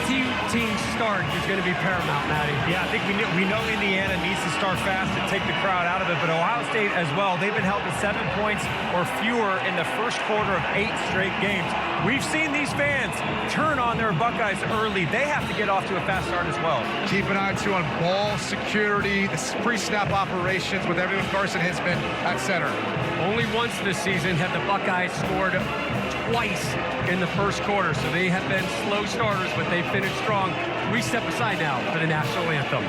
two teams start is going to be paramount, Matty. Yeah, I think we know Indiana needs to start fast and take the crowd out of it, but Ohio State as well. They've been held to 7 points or fewer in the first quarter of 8 straight games. We've seen these fans turn on their Buckeyes early. They have to get off to a fast start as well. Keep an eye, too, on ball security, the pre-snap operations with everyone Carson Hinsman at center. Only once this season have the Buckeyes scored twice in the first quarter, so they have been slow starters, but they finished strong. We step aside now for the national anthem.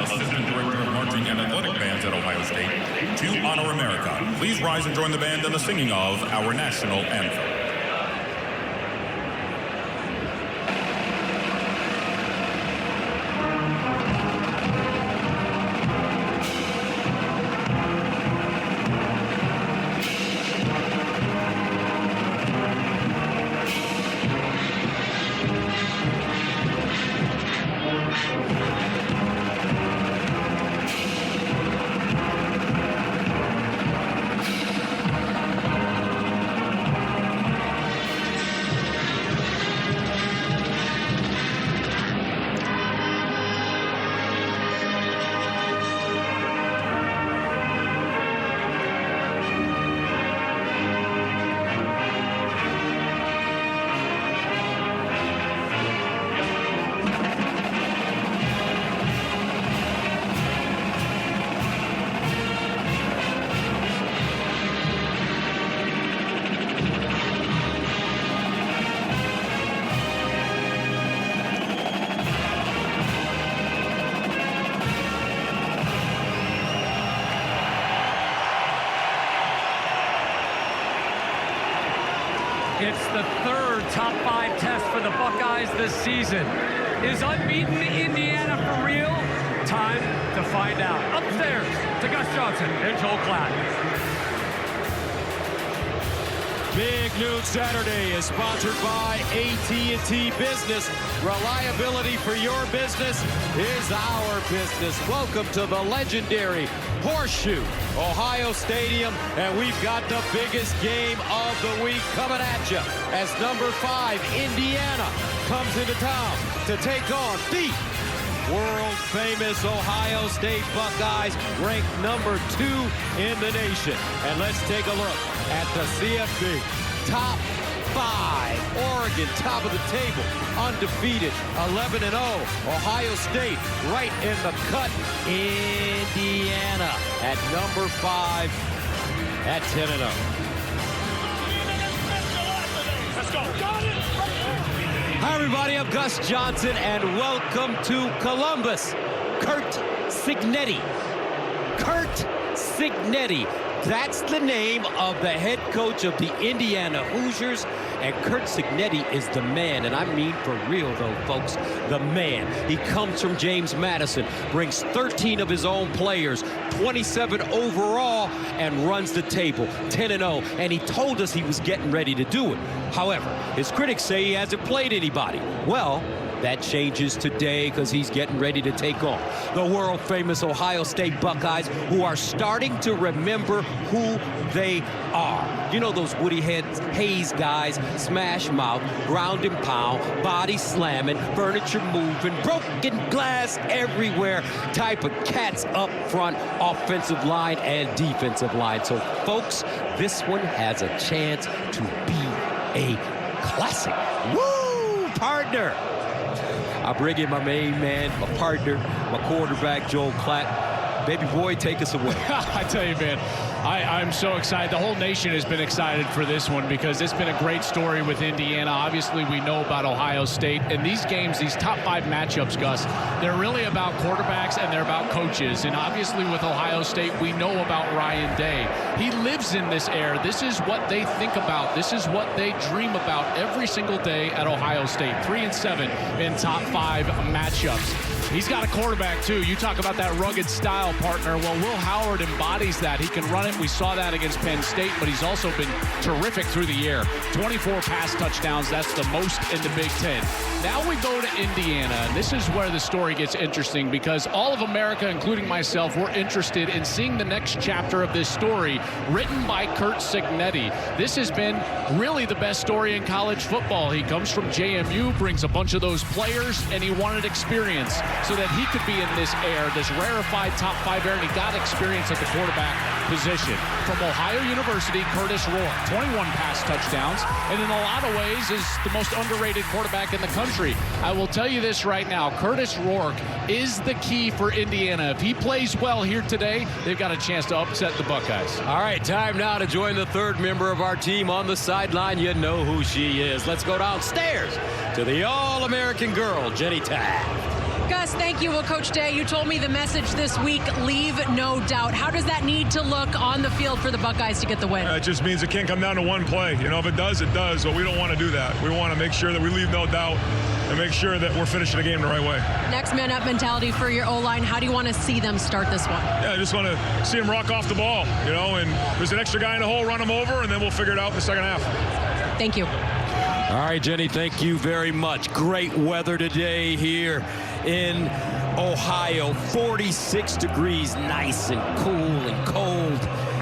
Assistant Director of Marching and Athletic Bands at Ohio State, to honor America. Please rise and join the band in the singing of our national anthem. It's the third top 5 test for the Buckeyes this season. Is unbeaten Indiana for real? Time to find out. Upstairs to Gus Johnson and Joel Klatt. Big Noon Saturday is sponsored by AT&T Business. Reliability for your business is our business. Welcome to the legendary Horseshoe Ohio Stadium, and we've got the biggest game of the week coming at you as number 5 Indiana comes into town to take on the world-famous Ohio State Buckeyes, ranked number 2 in the nation. And let's take a look at the CFB top 5. Oregon, top of the table, undefeated, 11-0. Ohio State right in the cut. Indiana at number 5 at 10-0. Let's go. Hi, everybody. I'm Gus Johnson, and welcome to Columbus. Curt Cignetti. Curt Cignetti. That's the name of the head coach of the Indiana Hoosiers, and Curt Cignetti is the man, and I mean for real, though, folks, the man. He comes from James Madison, brings 13 of his own players, 27 overall, and runs the table, 10-0, and he told us he was getting ready to do it. However, his critics say he hasn't played anybody. Well, that changes today because he's getting ready to take on the world-famous Ohio State Buckeyes, who are starting to remember who they are. You know those Woody Hayes guys, smash mouth, ground and pound, body slamming, furniture moving, broken glass everywhere type of cats up front, offensive line and defensive line. So, folks, this one has a chance to be a classic. Woo, partner! I bring in my main man, my partner, my quarterback, Joel Klatt. Baby boy, take us away. I tell you, man, I'm so excited. The whole nation has been excited for this one because it's been a great story with Indiana. Obviously, we know about Ohio State. And these games, these top 5 matchups, Gus, they're really about quarterbacks and they're about coaches. And obviously with Ohio State, we know about Ryan Day. He lives in this air. This is what they think about. This is what they dream about every single day at Ohio State. 3-7 in top 5 matchups. He's got a quarterback, too. You talk about that rugged style, partner. Well, Will Howard embodies that. He can run it. We saw that against Penn State, but he's also been terrific through the air. 24 pass touchdowns. That's the most in the Big Ten. Now we go to Indiana, and this is where the story gets interesting because all of America, including myself, we're interested in seeing the next chapter of this story written by Curt Cignetti. This has been really the best story in college football. He comes from JMU, brings a bunch of those players, and he wanted experience so that he could be in this air, this rarefied top 5 air, and he got experience at the quarterback position. From Ohio University, Curtis Rourke, 21 pass touchdowns, and in a lot of ways is the most underrated quarterback in the country. I will tell you this right now, Curtis Rourke is the key for Indiana. If he plays well here today, they've got a chance to upset the Buckeyes. All right, time now to join the third member of our team on the sideline. You know who she is. Let's go downstairs to the All-American girl, Jenny Taft. Gus, thank you. Well, Coach Day, you told me the message this week, leave no doubt. How does that need to look on the field for the Buckeyes to get the win? It just means it can't come down to one play. You know, if it does, it does, but we don't want to do that. We want to make sure that we leave no doubt and make sure that we're finishing the game the right way. Next man up mentality for your O-line. How do you want to see them start this one? Yeah, I just want to see them rock off the ball, you know, and there's an extra guy in the hole, run him over, and then we'll figure it out in the second half. Thank you. All right, Jenny, thank you very much. Great weather today here in Ohio. 46 degrees, nice and cool and cold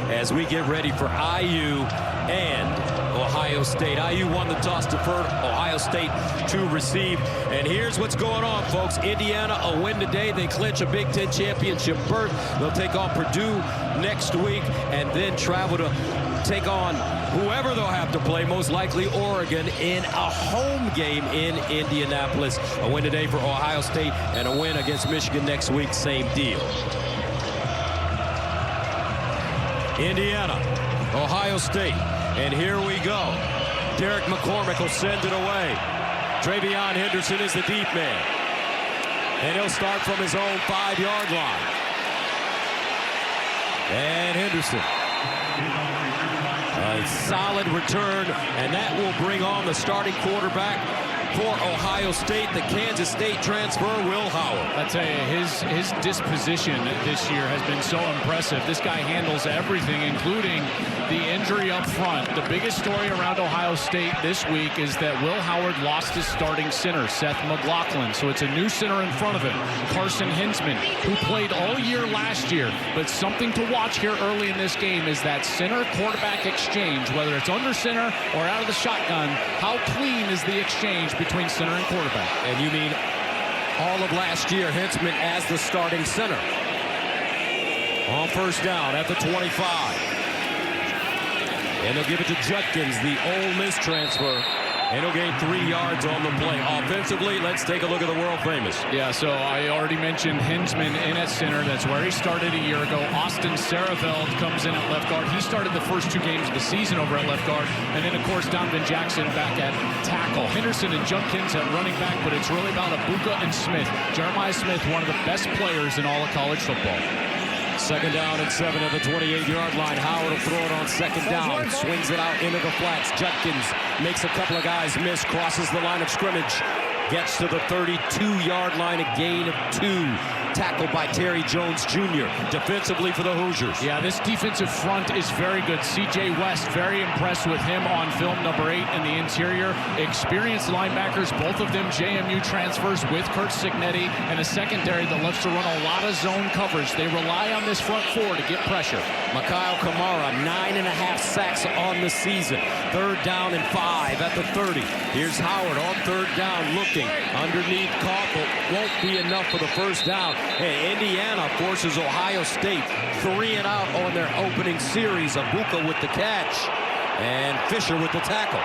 as we get ready for IU and Ohio State. IU won the toss, deferred Ohio State to receive. And here's what's going on, folks. Indiana, a win today. They clinch a Big Ten championship berth. They'll take on Purdue next week and then travel to take on whoever they'll have to play, most likely Oregon, in a home game in Indianapolis. A win today for Ohio State and a win against Michigan next week, same deal. Indiana, Ohio State, and here we go. Derek McCormick will send it away. Travion Henderson is the deep man, and he'll start from his own 5-yard line. And Henderson, a solid return, and that will bring on the starting quarterback for Ohio State, the Kansas State transfer, Will Howard. I tell you, his disposition this year has been so impressive. This guy handles everything, including the injury up front. The biggest story around Ohio State this week is that Will Howard lost his starting center, Seth McLaughlin. So it's a new center in front of him, Carson Hinsman, who played all year last year. But something to watch here early in this game is that center-quarterback exchange, whether it's under center or out of the shotgun. How clean is the exchange between center and quarterback? And you mean all of last year, Hinsman as the starting center. On first down at the 25. And they'll give it to Judkins, the Ole Miss transfer. And he'll gain 3 yards on the play. Offensively, let's take a look at the world famous. Yeah, so I already mentioned Hinsman in at center. That's where he started a year ago. Austin Sareveld comes in at left guard. He started the first 2 games of the season over at left guard. And then, of course, Donovan Jackson back at tackle. Henderson and Judkins at running back, but it's really about Abuka and Smith. Jeremiah Smith, one of the best players in all of college football. Second down and 7 at the 28-yard line. Howard will throw it on second down. Swings it out into the flats. Judkins makes a couple of guys miss. Crosses the line of scrimmage. Gets to the 32-yard line. A gain of 2. Tackled by Terry Jones Jr. defensively for the Hoosiers. Yeah, this defensive front is very good. C.J. West, very impressed with him on film number 8 in the interior. Experienced linebackers, both of them JMU transfers with Curt Cignetti, and a secondary that loves to run a lot of zone coverage. They rely on this front 4 to get pressure. Mikhail Kamara, 9.5 sacks on the season. Third down and 5 at the 30. Here's Howard on third down looking underneath Koffel. Won't be enough for the first down. And Indiana forces Ohio State 3 and out on their opening series. Abuka with the catch and Fisher with the tackle.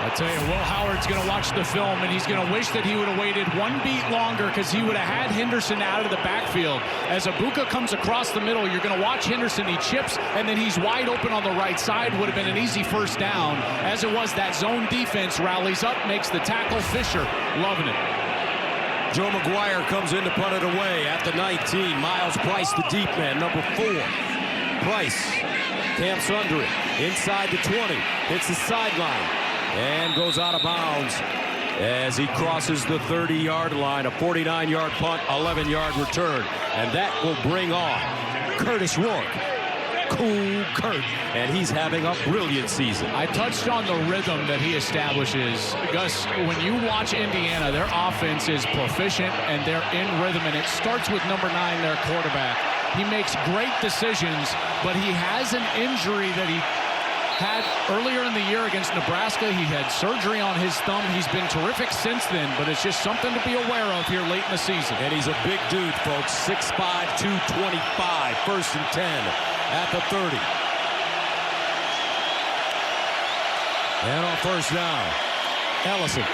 I tell you, Will Howard's going to watch the film, and he's going to wish that he would have waited 1 beat longer because he would have had Henderson out of the backfield. As Abuka comes across the middle, you're going to watch Henderson. He chips, and then he's wide open on the right side. Would have been an easy first down. As it was, that zone defense rallies up, makes the tackle. Fisher loving it. Joe McGuire comes in to punt it away at the 19. Miles Price, the deep man, number 4. Price camps under it. Inside the 20. Hits the sideline. And goes out of bounds. as he crosses the 30-yard line. A 49-yard punt, 11-yard return. And that will bring on Curtis Rourke. Cool Kurt, and he's having a brilliant season. I touched on the rhythm that he establishes. Gus, when you watch Indiana, their offense is proficient and they're in rhythm, and it starts with number 9, their quarterback. He makes great decisions, but he has an injury that he had earlier in the year against Nebraska. He had surgery on his thumb. He's been terrific since then, but it's just something to be aware of here late in the season. And he's a big dude, folks. 6'5", 225, 1st and 10 at the 30. And on first down, Ellison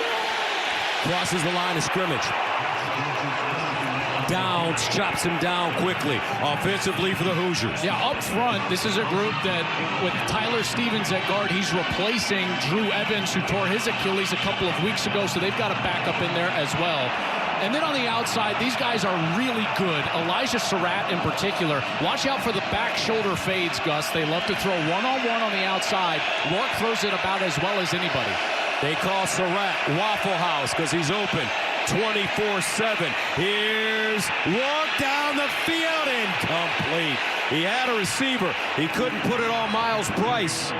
crosses the line of scrimmage. Downs chops him down quickly. Offensively for the Hoosiers. Yeah, up front, this is a group that, with Tyler Stevens at guard, he's replacing Drew Evans, who tore his Achilles a couple of weeks ago, so they've got a backup in there as well. And then on the outside, these guys are really good. Elijah Surratt in particular. Watch out for the back shoulder fades, Gus. They love to throw one-on-one on the outside. Rourke throws it about as well as anybody. They call Surratt Waffle House because he's open 24/7. Here's Rourke down the field, incomplete. He had a receiver. He couldn't put it on Miles Price,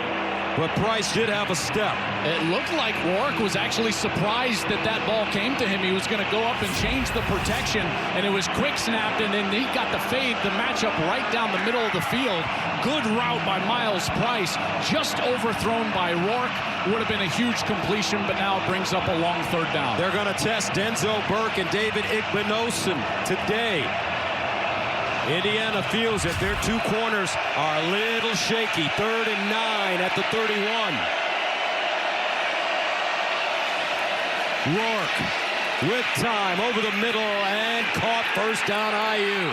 but Price did have a step. It looked like Rourke was actually surprised that that ball came to him. He was going to go up and change the protection, and it was quick snapped, and then he got the fade, the matchup right down the middle of the field. Good route by Miles Price, just overthrown by Rourke. Would have been a huge completion, but now it brings up a long third down. They're going to test Denzel Burke and David Igbinosun today. Indiana feels that their two corners are a little shaky. 3rd and 9 at the 31. Rourke with time over the middle and caught first down IU.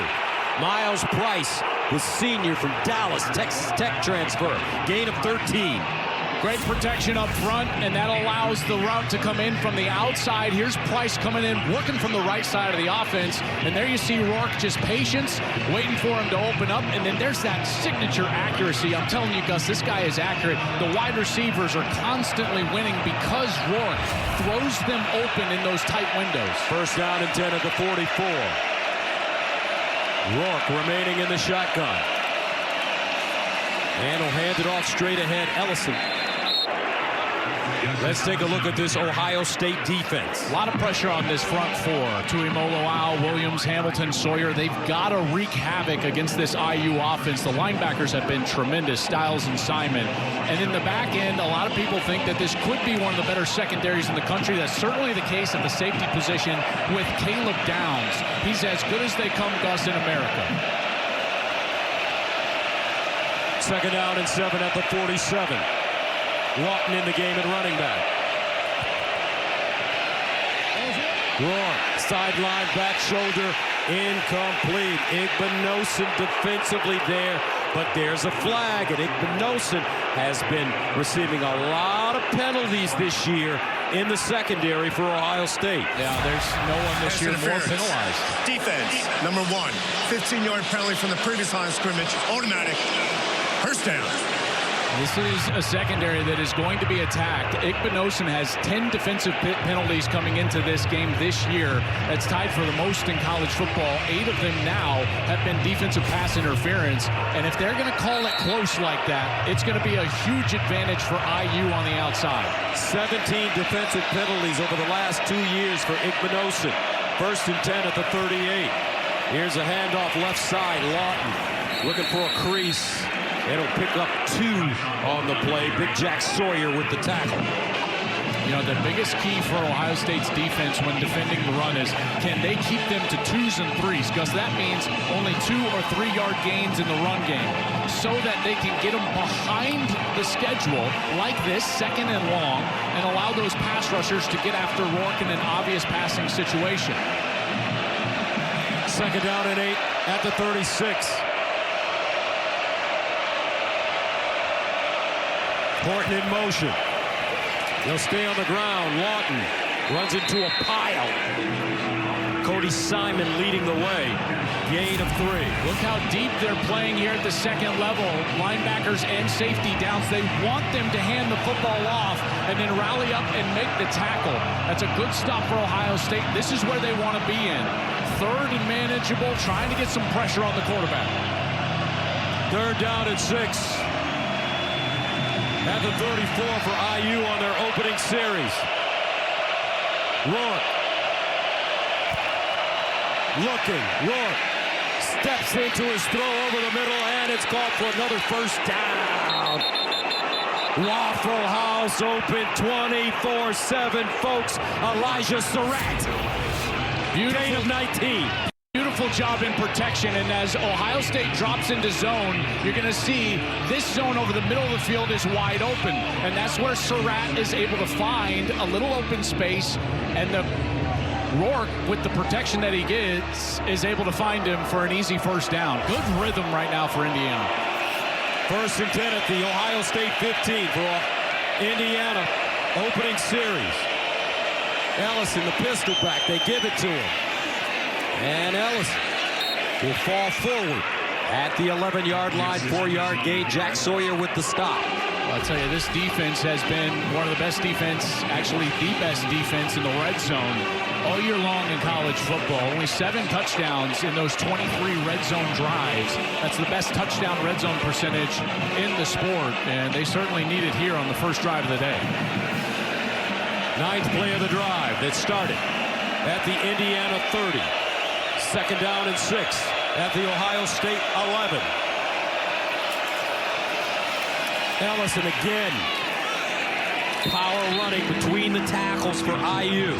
Miles Price, the senior from Dallas, Texas Tech transfer. Gain of 13. Great protection up front, and that allows the route to come in from the outside. Here's Price coming in, working from the right side of the offense. And there you see Rourke, just patience, waiting for him to open up. And then there's that signature accuracy. I'm telling you, Gus, this guy is accurate. The wide receivers are constantly winning because Rourke throws them open in those tight windows. First down and 10 at the 44. Rourke remaining in the shotgun. And he'll hand it off straight ahead. Ellison. Let's take a look at this Ohio State defense. A lot of pressure on this front four. Tuimoloau, Williams, Hamilton, Sawyer. They've got to wreak havoc against this IU offense. The linebackers have been tremendous, Styles and Simon. And in the back end, a lot of people think that this could be one of the better secondaries in the country. That's certainly the case at the safety position with Caleb Downs. He's as good as they come, Gus, in America. 2nd down and 7 at the 47. Lawton in the game at running back. Rourke, sideline, back shoulder, incomplete. Igbinosun defensively there, but there's a flag, and Igbinosun has been receiving a lot of penalties this year in the secondary for Ohio State. Yeah, there's no one this year more penalized. Defense, number 1. 15-yard penalty from the previous line of scrimmage. Automatic. First down. This is a secondary that is going to be attacked. Igbinosun has 10 defensive penalties coming into this game this year. That's tied for the most in college football. 8 of them now have been defensive pass interference. And if they're going to call it close like that, it's going to be a huge advantage for IU on the outside. 17 defensive penalties over the last 2 years for Igbinosun. 1st and 10 at the 38. Here's a handoff left side. Lawton looking for a crease. It'll pick up 2 on the play. Big Jack Sawyer with the tackle. You know, the biggest key for Ohio State's defense when defending the run is, can they keep them to 2s and 3s? Because that means only 2 or 3 yard gains in the run game, so that they can get them behind the schedule like this, 2nd and long, and allow those pass rushers to get after Rourke in an obvious passing situation. 2nd down and 8 at the 36. Horton in motion. They'll stay on the ground. Lawton runs into a pile. Cody Simon leading the way. Gain of 3. Look how deep they're playing here at the second level. Linebackers and safety downs. They want them to hand the football off and then rally up and make the tackle. That's a good stop for Ohio State. This is where they want to be in. Third and manageable, trying to get some pressure on the quarterback. Third down and 6. At the 34 for IU on their opening series. Rourke. Rourke steps into his throw over the middle, and it's called for another first down. Waffle House open 24-7, folks. Elijah Surratt. Gain of 19. Beautiful job in protection, and as Ohio State drops into zone, you're going to see this zone over the middle of the field is wide open, and that's where Surratt is able to find a little open space, and the Rourke, with the protection that he gets, is able to find him for an easy first down. Good rhythm right now for Indiana. First and 10 at the Ohio State 15 for Indiana opening series. Ellison, the pistol back, they give it to him. And Ellison will fall forward at the 11-yard line, 4-yard gain. Jack Sawyer with the stop. I'll tell you, this defense has been one of the best defense, actually the best defense in the red zone all year long in college football. Only 7 touchdowns in those 23 red zone drives. That's the best touchdown red zone percentage in the sport, and they certainly need it here on the first drive of the day. 9th play of the drive that started at the Indiana 30. Second down and 6 at the Ohio State 11. Ellison again. Power running between the tackles for IU.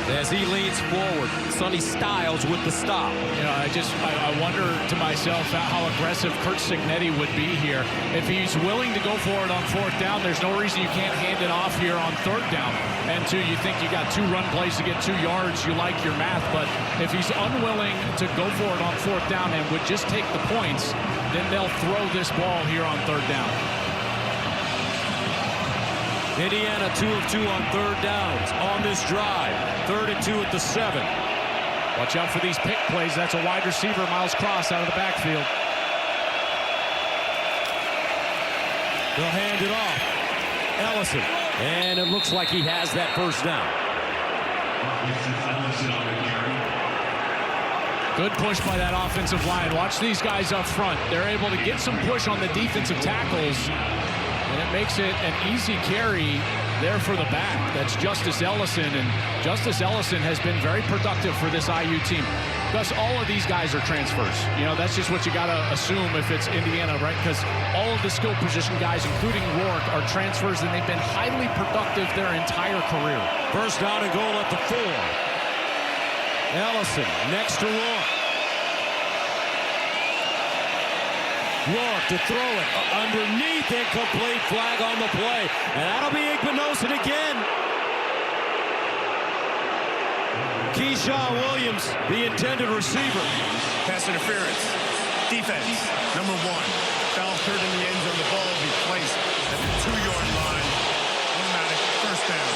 As he leans forward, Sonny Styles with the stop. You know, I wonder to myself how aggressive Curt Cignetti would be here. If he's willing to go for it on 4th down, there's no reason you can't hand it off here on 3rd down. And 2, you think you got 2 run plays to get 2 yards, you like your math. But if he's unwilling to go for it on 4th down and would just take the points, then they'll throw this ball here on 3rd down. Indiana 2 of 2 on 3rd downs on this drive. 3rd and 2 at the 7. Watch out for these pick plays. That's a wide receiver, Miles Cross, out of the backfield. They'll hand it off. Ellison. And it looks like he has that first down. Good push by that offensive line. Watch these guys up front. They're able to get some push on the defensive tackles, and it makes it an easy carry there for the back. That's Justice Ellison, and Justice Ellison has been very productive for this IU team. Gus, all of these guys are transfers. You know, that's just what you got to assume if it's Indiana, right? Because all of the skill position guys, including Rourke, are transfers, and they've been highly productive their entire career. First down and goal at the 4. Ellison next to Rourke. Rourke to throw it underneath, incomplete, flag on the play. And that'll be Igbinosun again. Keyshawn Williams, the intended receiver. Pass interference. Defense, number 1. Foul occurred in the end zone. The ball will be placed at the 2-yard line. Automatic first down.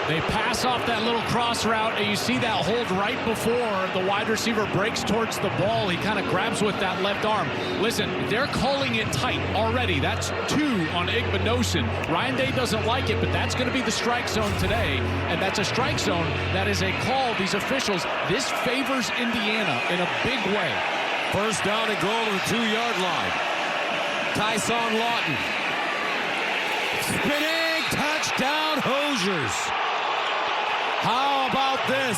They pass off that little cross route, and you see that hold right before the wide receiver breaks towards the ball. He kind of grabs with that left arm. Listen, they're calling it tight already. That's 2 on Igbinosun. Ryan Day doesn't like it, but that's going to be the strike zone today, and that's a strike zone. That is a call. These officials, this favors Indiana in a big way. First down and goal to the 2-yard line. Tyson Lawton. Spinning touchdown, Hoosiers. How about this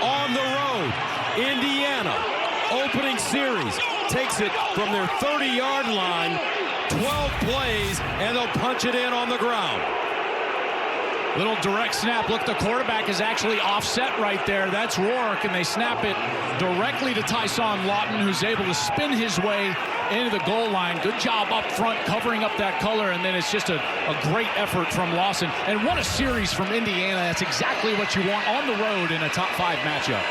on the road? Indiana, opening series, takes it from their 30-yard line, 12 plays, and they'll punch it in on the ground. Little direct snap. Look, the quarterback is actually offset right there. That's Rourke, and they snap it directly to Tyson Lawton, who's able to spin his way into the goal line. Good job up front covering up that color, and then it's just a great effort from Lawson. And what a series from Indiana. That's exactly what you want on the road in a top 5 matchup.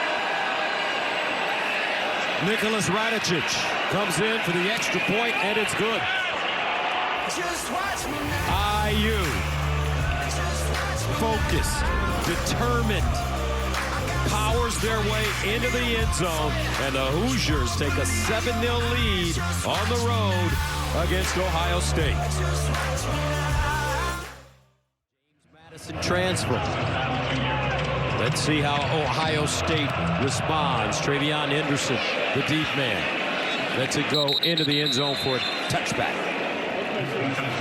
Nicholas Radicic comes in for the extra point, and it's good. IU focused, determined, powers their way into the end zone, and the Hoosiers take a 7-0 lead on the road against Ohio State. James Madison transfer. Let's see how Ohio State responds. Travion Henderson, the deep man, lets it go into the end zone for a touchback.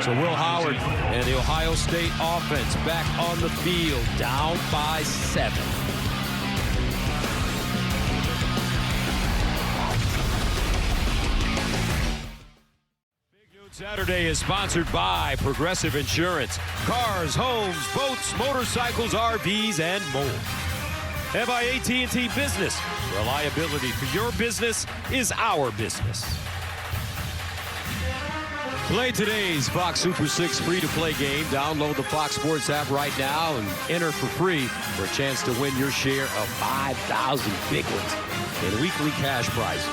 So Will Howard and the Ohio State offense back on the field, down by 7. Saturday is sponsored by Progressive Insurance. Cars, homes, boats, motorcycles, RVs, and more. And by AT&T Business. Reliability for your business is our business. Play today's Fox Super 6 free-to-play game. Download the Fox Sports app right now and enter for free for a chance to win your share of 5,000 big ones in weekly cash prizes.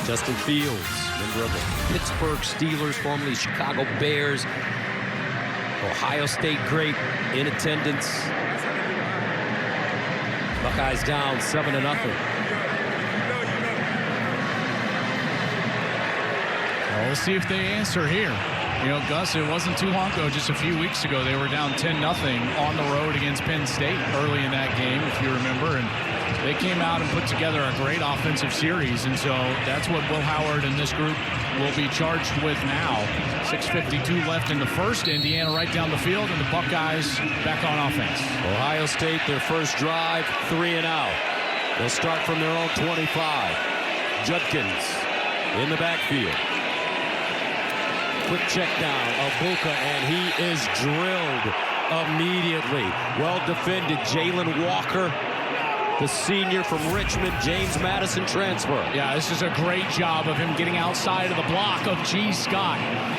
Justin Fields, member of the Pittsburgh Steelers, formerly Chicago Bears. Ohio State great in attendance. Buckeyes down 7-0. Well, we'll see if they answer here. You know, Gus, it wasn't too long ago, just a few weeks ago, they were down 10-0 on the road against Penn State early in that game, if you remember. And they came out and put together a great offensive series, and so that's what Will Howard and this group will be charged with now. 6:52 left in the first. Indiana right down the field, and the Buckeyes back on offense. Ohio State, their first drive, 3 and out. They'll start from their own 25. Judkins in the backfield. Quick check down of Buka, and he is drilled immediately. Well defended. Jalen Walker, the senior from Richmond, James Madison transfer. Yeah, this is a great job of him getting outside of the block of G. Scott.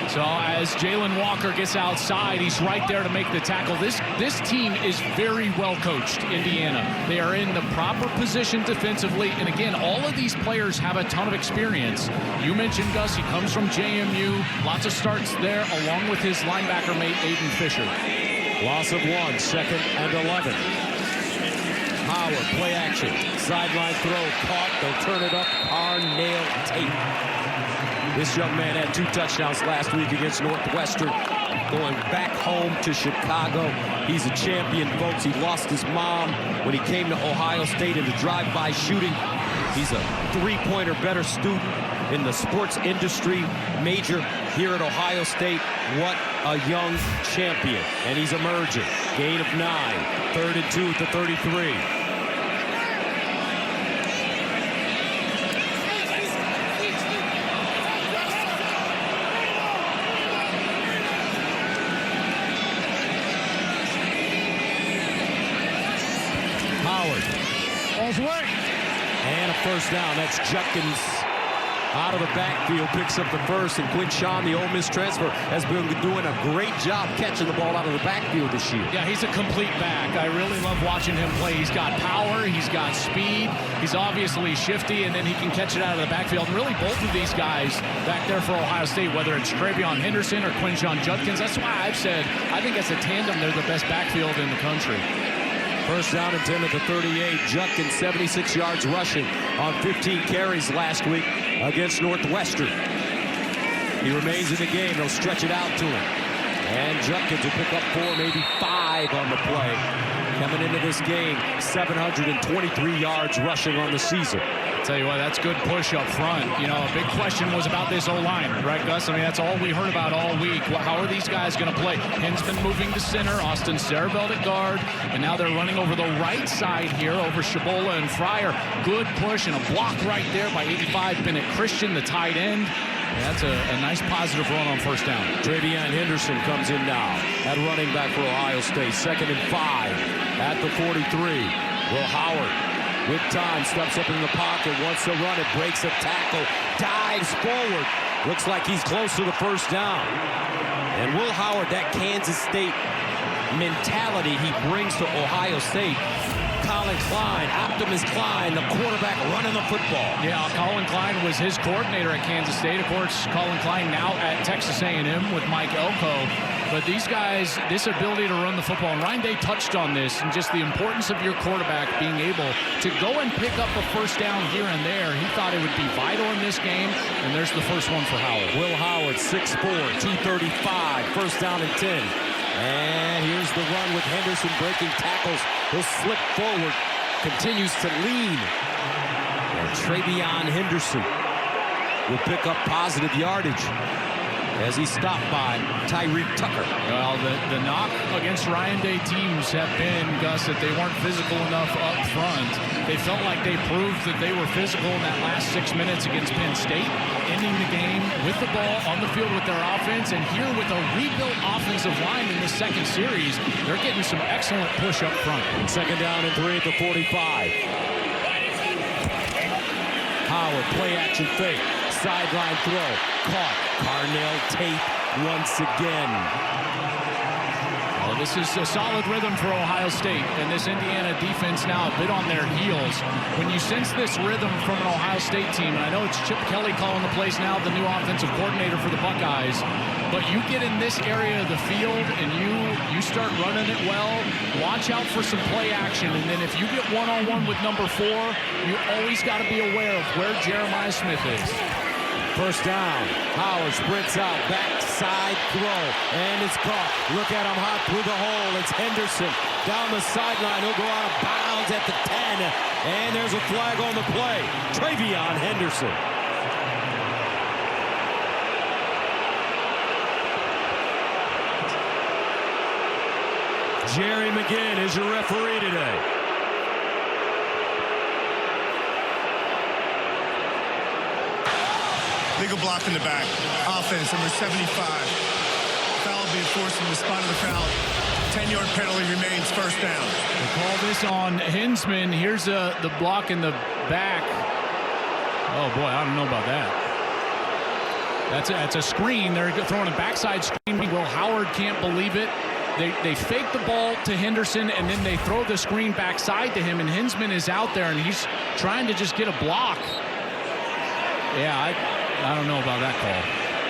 So as Jalen Walker gets outside, he's right there to make the tackle. This team is very well coached, Indiana. They are in the proper position defensively. And again, all of these players have a ton of experience. You mentioned Gus, he comes from JMU. Lots of starts there, along with his linebacker mate, Aiden Fisher. Loss of 1, 2nd and 11. Howard, play action, sideline throw, caught, they'll turn it up, Arnell Tate. This young man had 2 touchdowns last week against Northwestern, going back home to Chicago. He's a champion, folks. He lost his mom when he came to Ohio State in the drive-by shooting. He's a 3-pointer better student in the sports industry major here at Ohio State. What a young champion, and he's emerging. Gain of 9, 3rd and 2 at the 33. And a first down. That's Judkins out of the backfield, picks up the first, and Quinn Shaw, the Ole Miss transfer, has been doing a great job catching the ball out of the backfield this year. Yeah, he's a complete back. I really love watching him play. He's got power, he's got speed, he's obviously shifty, and then he can catch it out of the backfield. And really, both of these guys back there for Ohio State, whether it's Travion Henderson or Quinshon Judkins, that's why I've said I think as a tandem, they're the best backfield in the country. First down and 10 at the 38. Judkins 76 yards rushing on 15 carries last week against Northwestern. He remains in the game. They'll stretch it out to him. And Judkins will pick up 4, maybe 5 on the play. Coming into this game, 723 yards rushing on the season. Tell you what, that's good push up front. You know, a big question was about this O-line, right, Gus? I mean, that's all we heard about all week. How are these guys going to play? Hensman moving to center, Austin Sarabelt at guard, and now they're running over the right side here over Shabola and Fryer. Good push and a block right there by 85 Bennett Christian, the tight end. And that's a nice positive run on first down. Travion Henderson comes in now at running back for Ohio State. 2nd and 5 at the 43. Will Howard with time, steps up in the pocket, wants to run it, breaks a tackle, dives forward. Looks like he's close to the first down. And Will Howard, that Kansas State mentality he brings to Ohio State. Colin Klein, Optimus Klein, the quarterback running the football. Yeah, Colin Klein was his coordinator at Kansas State. Of course, Colin Klein now at Texas A&M with Mike Elko. But these guys, this ability to run the football, and Ryan Day touched on this, and just the importance of your quarterback being able to go and pick up a first down here and there. He thought it would be vital in this game, and there's the first one for Howard. Will Howard, 6'4", 235, first down and 10. And here's the run with Henderson breaking tackles. He'll slip forward, continues to lean. And Travion Henderson will pick up positive yardage as he's stopped by Tyreek Tucker. Well, the knock against Ryan Day teams have been, Gus, that they weren't physical enough up front. They felt like they proved that they were physical in that last 6 minutes against Penn State, ending the game with the ball on the field with their offense. And here with a rebuilt offensive line in this second series, they're getting some excellent push up front. Second down and 3 at the 45. Howard, play action fake. Sideline throw, caught. Carnell Tate once again. Well, this is a solid rhythm for Ohio State, and this Indiana defense now a bit on their heels. When you sense this rhythm from an Ohio State team, and I know it's Chip Kelly calling the plays now, the new offensive coordinator for the Buckeyes, but you get in this area of the field and you start running it well, watch out for some play action, and then if you get one-on-one with number 4, you always got to be aware of where Jeremiah Smith is. First down. Howard sprints out, backside throw, and it's caught. Look at him hot through the hole. It's Henderson down the sideline. He'll go out of bounds at the 10, and there's a flag on the play. Travion Henderson. Jerry McGinn is your referee today. Legal block in the back. Offense, number 75. Foul being forced from the spot of the foul. 10-yard penalty remains, first down. They call this on Hinsman. Here's the block in the back. Oh, boy, I don't know about that. That's a screen. They're throwing a backside screen. Will Howard can't believe it. They fake the ball to Henderson, and then they throw the screen backside to him, and Hinsman is out there, and he's trying to just get a block. Yeah, I don't know about that call.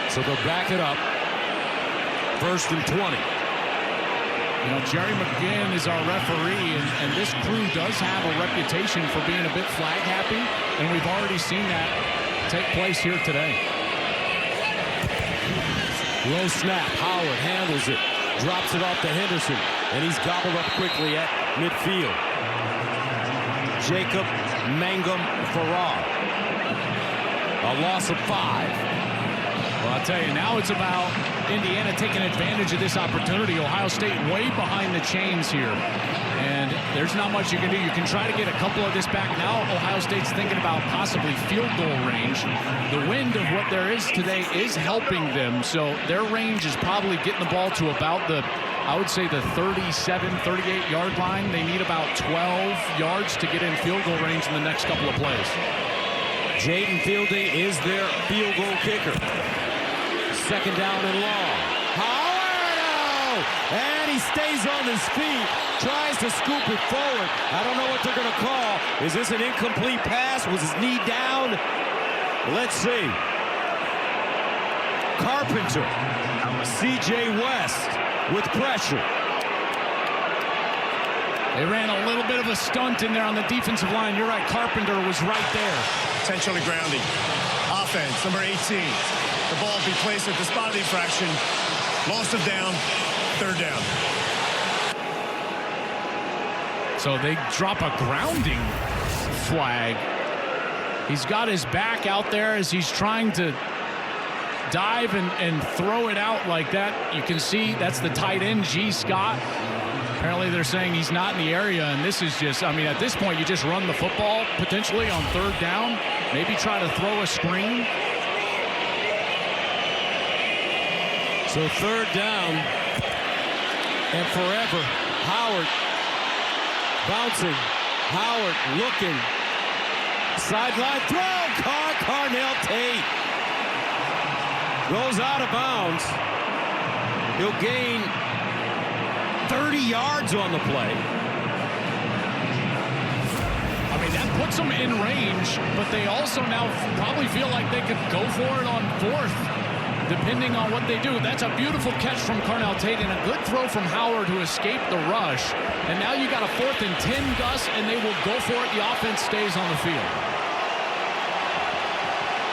So they'll back it up. First and 20. You know, Jerry McGinn is our referee, and this crew does have a reputation for being a bit flag happy, and we've already seen that take place here today. Low snap. Howard handles it. Drops it off to Henderson, and he's gobbled up quickly at midfield. Jacob Mangum Farrar. A loss of 5. Well, I'll tell you, now it's about Indiana taking advantage of this opportunity. Ohio State way behind the chains here. And there's not much you can do. You can try to get a couple of this back. Now Ohio State's thinking about possibly field goal range. The wind of what there is today is helping them. So their range is probably getting the ball to about the, I would say, the 37, 38-yard line. They need about 12 yards to get in field goal range in the next couple of plays. Jaden Fielding is their field goal kicker. Second down and long. Howard! And he stays on his feet. Tries to scoop it forward. I don't know what they're going to call. Is this an incomplete pass? Was his knee down? Let's see. Carpenter. C.J. West with pressure. They ran a little bit of a stunt in there on the defensive line. You're right, Carpenter was right there. Intentionally grounding. Offense, number 18. The ball be placed at the spot of the infraction. Loss of down, third down. So they drop a grounding flag. He's got his back out there as he's trying to dive and throw it out like that. You can see that's the tight end, G. Scott. Apparently they're saying he's not in the area, and this is just, I mean, at this point you just run the football potentially on third down, maybe try to throw a screen. So third down and forever. Howard bouncing. Howard looking. Sideline throw. Carnell Tate goes out of bounds. He'll gain 30 yards on the play. I mean, that puts them in range, but they also now probably feel like they could go for it on fourth. depending on what they do. That's a beautiful catch from Carnell Tate and a good throw from Howard, who escaped the rush. And now you got a 4th and 10, Gus, and they will go for it. The offense stays on the field.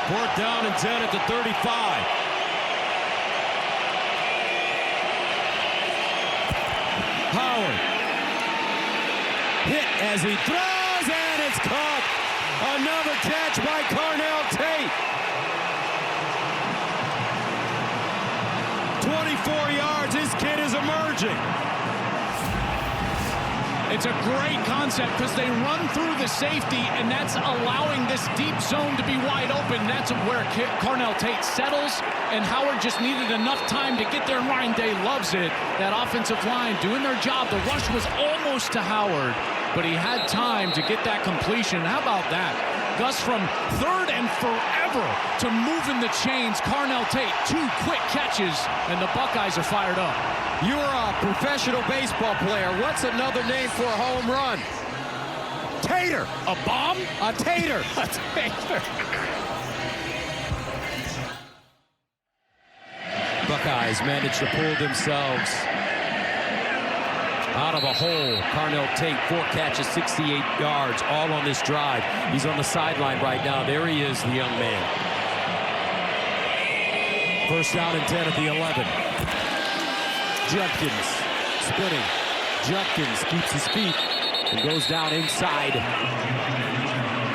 4th down and 10 at the 35. Howard hit as he throws, and it's caught. Another catch by Carnell Tate. 24 yards. This kid is emerging. It's a great concept because they run through the safety, and that's allowing this deep zone to be wide open. That's where Carnell Tate settles, and Howard just needed enough time to get there. Ryan Day loves it. That offensive line doing their job. The rush was almost to Howard, but he had time to get that completion. How about that? Gus, from 3rd and forever to moving the chains. Carnell Tate, 2 quick catches, and the Buckeyes are fired up. You're a professional baseball player. What's another name for a home run? Tater. A bomb? A tater. A tater. Buckeyes managed to pull themselves out of a hole. Carnell Tate, 4 catches, 68 yards, all on this drive. He's on the sideline right now. There he is, the young man. 1st down and 10 at the 11. Judkins spinning. Judkins keeps his feet and goes down inside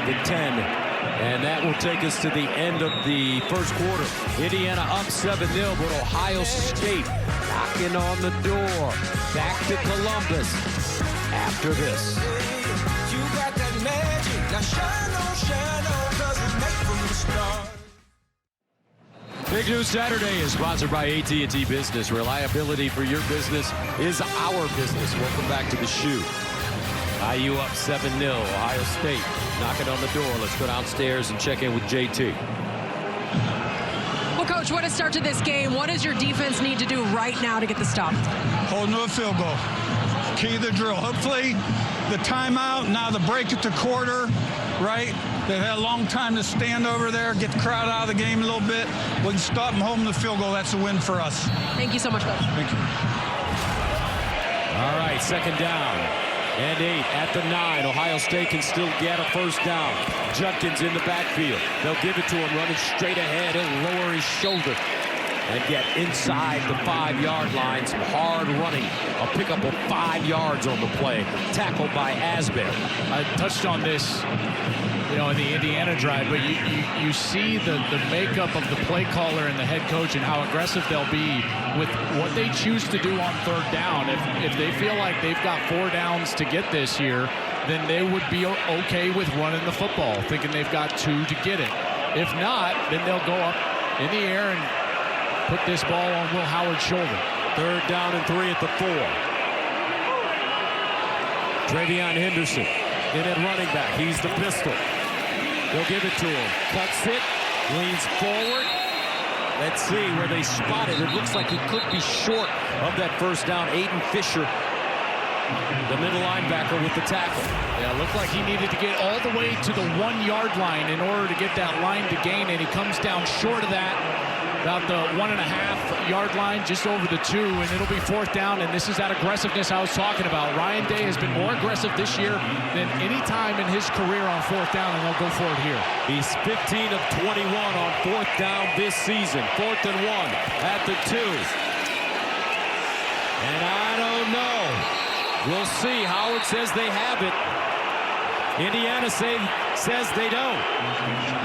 the 10. And that will take us to the end of the first quarter. Indiana up 7-0, but Ohio State knocking on the door. Back to Columbus after this. You got that magic. Now shine on, 'cause it's made from the start. Big News Saturday is sponsored by AT&T Business. Reliability for your business is our business. Welcome back to the Shoe. IU up 7-0. Ohio State knocking on the door. Let's go downstairs and check in with JT. Well, Coach, what a start to this game. What does your defense need to do right now to get the stop? Holding to a field goal. Key to the drill. Hopefully the timeout, now the break at the quarter, right? They've had a long time to stand over there, get the crowd out of the game a little bit. We can stop them holding the field goal. That's a win for us. Thank you so much, Coach. Thank you. All right, 2nd down and 8 at the 9. Ohio State can still get a 1st down. Judkins in the backfield. They'll give it to him, running straight ahead. He'll lower his shoulder and get inside the 5-yard line. Some hard running. A pickup of 5 yards on the play. Tackled by Asbear. I touched on this, in the Indiana drive, but you see the makeup of the play caller and the head coach and how aggressive they'll be with what they choose to do on 3rd down. If they feel like they've got 4 downs to get this year, then they would be okay with running the football, thinking they've got 2 to get it. If not, then they'll go up in the air and put this ball on Will Howard's shoulder. 3rd down and 3 at the 4. Travion Henderson in at running back. He's the pistol. They'll give it to him. Cuts it. Leans forward. Let's see where they spot it. It looks like he could be short of that 1st down. Aiden Fisher, the middle linebacker, with the tackle. Yeah, it looked like he needed to get all the way to the 1-yard line in order to get that line to gain, and he comes down short of that, about the 1.5-yard line, just over the 2, and it'll be 4th down, and this is that aggressiveness I was talking about. Ryan Day has been more aggressive this year than any time in his career on 4th down, and they'll go for it here. He's 15 of 21 on 4th down this season. 4th and 1 at the 2. And I don't know. We'll see. Howard says they have it. Indiana says they don't.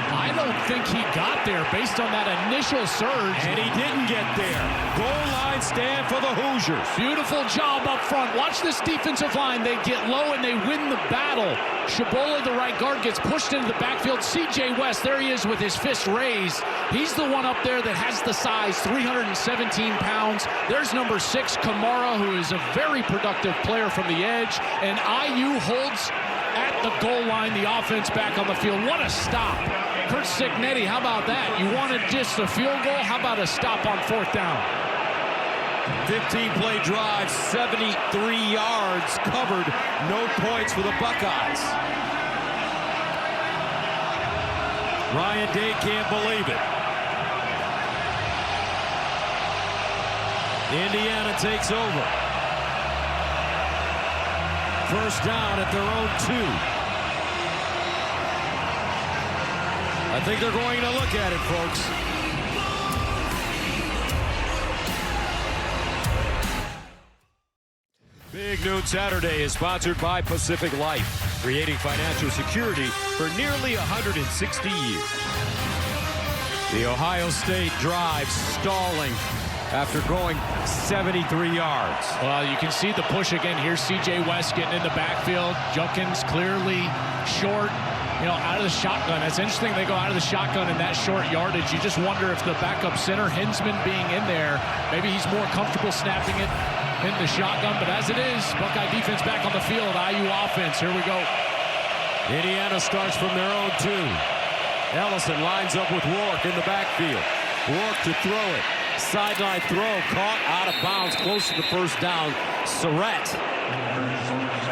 I don't think he got there based on that initial surge. And he didn't get there. Goal line stand for the Hoosiers. Beautiful job up front. Watch this defensive line. They get low and they win the battle. Shabola, the right guard, gets pushed into the backfield. C.J. West, there he is with his fist raised. He's the one up there that has the size, 317 pounds. There's number 6, Kamara, who is a very productive player from the edge. And IU holds at the goal line, the offense back on the field. What a stop. Kurt Signetti, how about that? You wanted just a field goal? How about a stop on 4th down? 15-play drive, 73 yards covered, no points for the Buckeyes. Ryan Day can't believe it. Indiana takes over. First down at their own 2. I think they're going to look at it, folks. Big Noon Saturday is sponsored by Pacific Life, creating financial security for nearly 160 years. The Ohio State drive stalling after going 73 yards. Well, you can see the push again. Here's C.J. West getting in the backfield. Junkins clearly short, out of the shotgun. That's interesting. They go out of the shotgun in that short yardage. You just wonder if the backup center, Hinsman, being in there, maybe he's more comfortable snapping it in the shotgun. But as it is, Buckeye defense back on the field. IU offense. Here we go. Indiana starts from their own 2. Ellison lines up with Rourke in the backfield. Rourke to throw it. Sideline throw, caught out of bounds, close to the first down. Surratt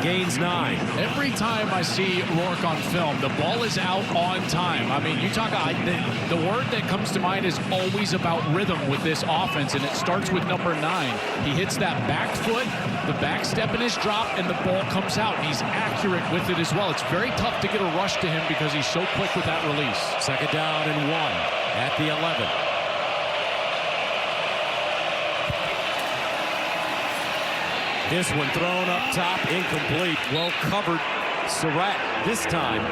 gains 9. Every time I see Rourke on film, the ball is out on time. I mean, you talk about the word that comes to mind is always about rhythm with this offense, and it starts with number 9. He hits that back foot, the back step in his drop, and the ball comes out, and he's accurate with it as well. It's very tough to get a rush to him because he's so quick with that release. Second down and 1 at the 11. This one thrown up top, incomplete. Well covered. Surratt this time.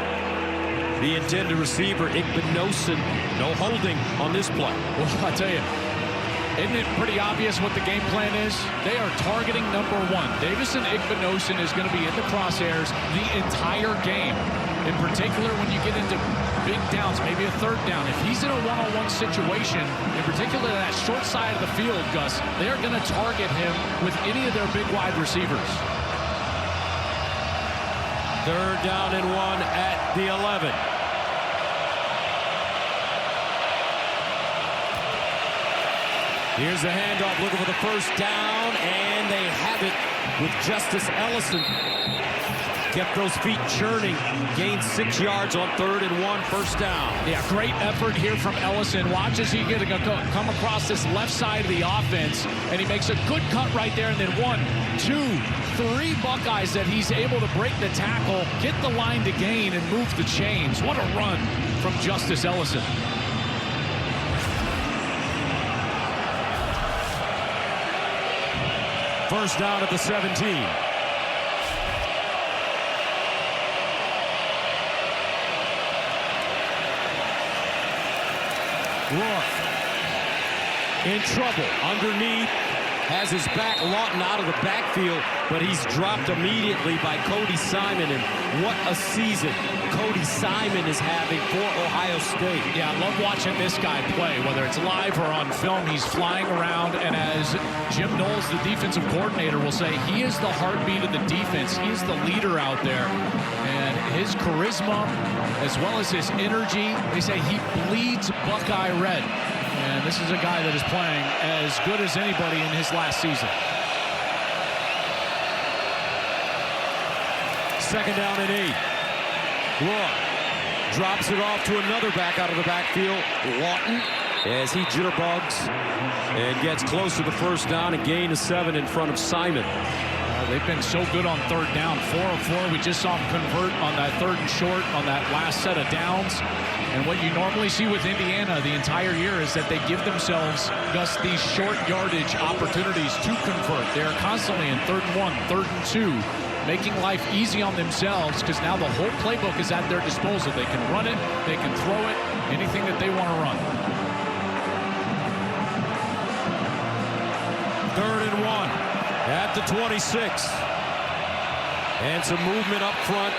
The intended receiver, Igbinosun. No holding on this play. Well, I tell you, isn't it pretty obvious what the game plan is? They are targeting number 1. Davison Igbinosun is going to be in the crosshairs the entire game. In particular, when you get into big downs, maybe a third down. If he's in a one-on-one situation, in particular that short side of the field, Gus, they're going to target him with any of their big wide receivers. Third down and 1 at the 11. Here's the handoff, looking for the first down, and they have it with Justice Ellison. Kept those feet churning, gained 6 yards on 3rd and 1, first down. Yeah, great effort here from Ellison. Watch as he come across this left side of the offense, and he makes a good cut right there, and then 1, 2, 3 Buckeyes that he's able to break the tackle, get the line to gain, and move the chains. What a run from Justice Ellison. First down at the 17. Rourke in trouble underneath, has his back. Lawton out of the backfield, but he's dropped immediately by Cody Simon, and what a season Cody Simon is having for Ohio State. Yeah, I love watching this guy play, whether it's live or on film. He's flying around, and as Jim Knowles, the defensive coordinator, will say, he is the heartbeat of the defense. He is the leader out there, and his charisma as well as his energy, they say he bleeds Buckeye red. And this is a guy that is playing as good as anybody in his last season. Second down and 8. Rourke drops it off to another back out of the backfield, Lawton, as he jitterbugs and gets close to the first down, a gain of 7 in front of Simon. They've been so good on third down, 4 of 4. We just saw them convert on that 3rd and short on that last set of downs. And what you normally see with Indiana the entire year is that they give themselves, Gus, these short yardage opportunities to convert. They're constantly in 3rd and 1, 3rd and 2, making life easy on themselves because now the whole playbook is at their disposal. They can run it, they can throw it, anything that they want to run. 3rd and 1 at the 26. And some movement up front.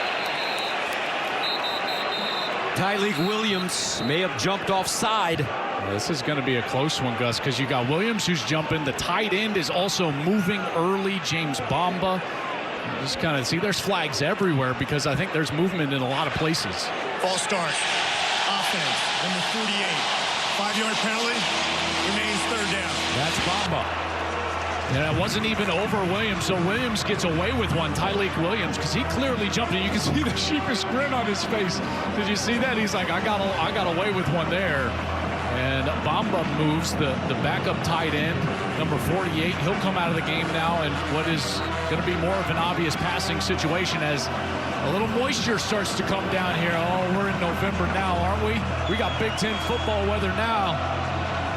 Tyleik Williams may have jumped offside. This is going to be a close one, Gus, because you got Williams who's jumping. The tight end is also moving early, James Bamba. Just kind of see there's flags everywhere because I think there's movement in a lot of places. False start. Offense, number 48. 5-yard penalty. Remains 3rd down. That's Bamba. And it wasn't even over Williams, so Williams gets away with one, Tyleik Williams, because he clearly jumped, and you can see the sheepish grin on his face. Did you see that? He's like, I got away with one there. And Bamba moves the backup tight end, number 48. He'll come out of the game now in what is going to be more of an obvious passing situation as a little moisture starts to come down here. Oh, we're in November now, aren't we? We got Big Ten football weather now.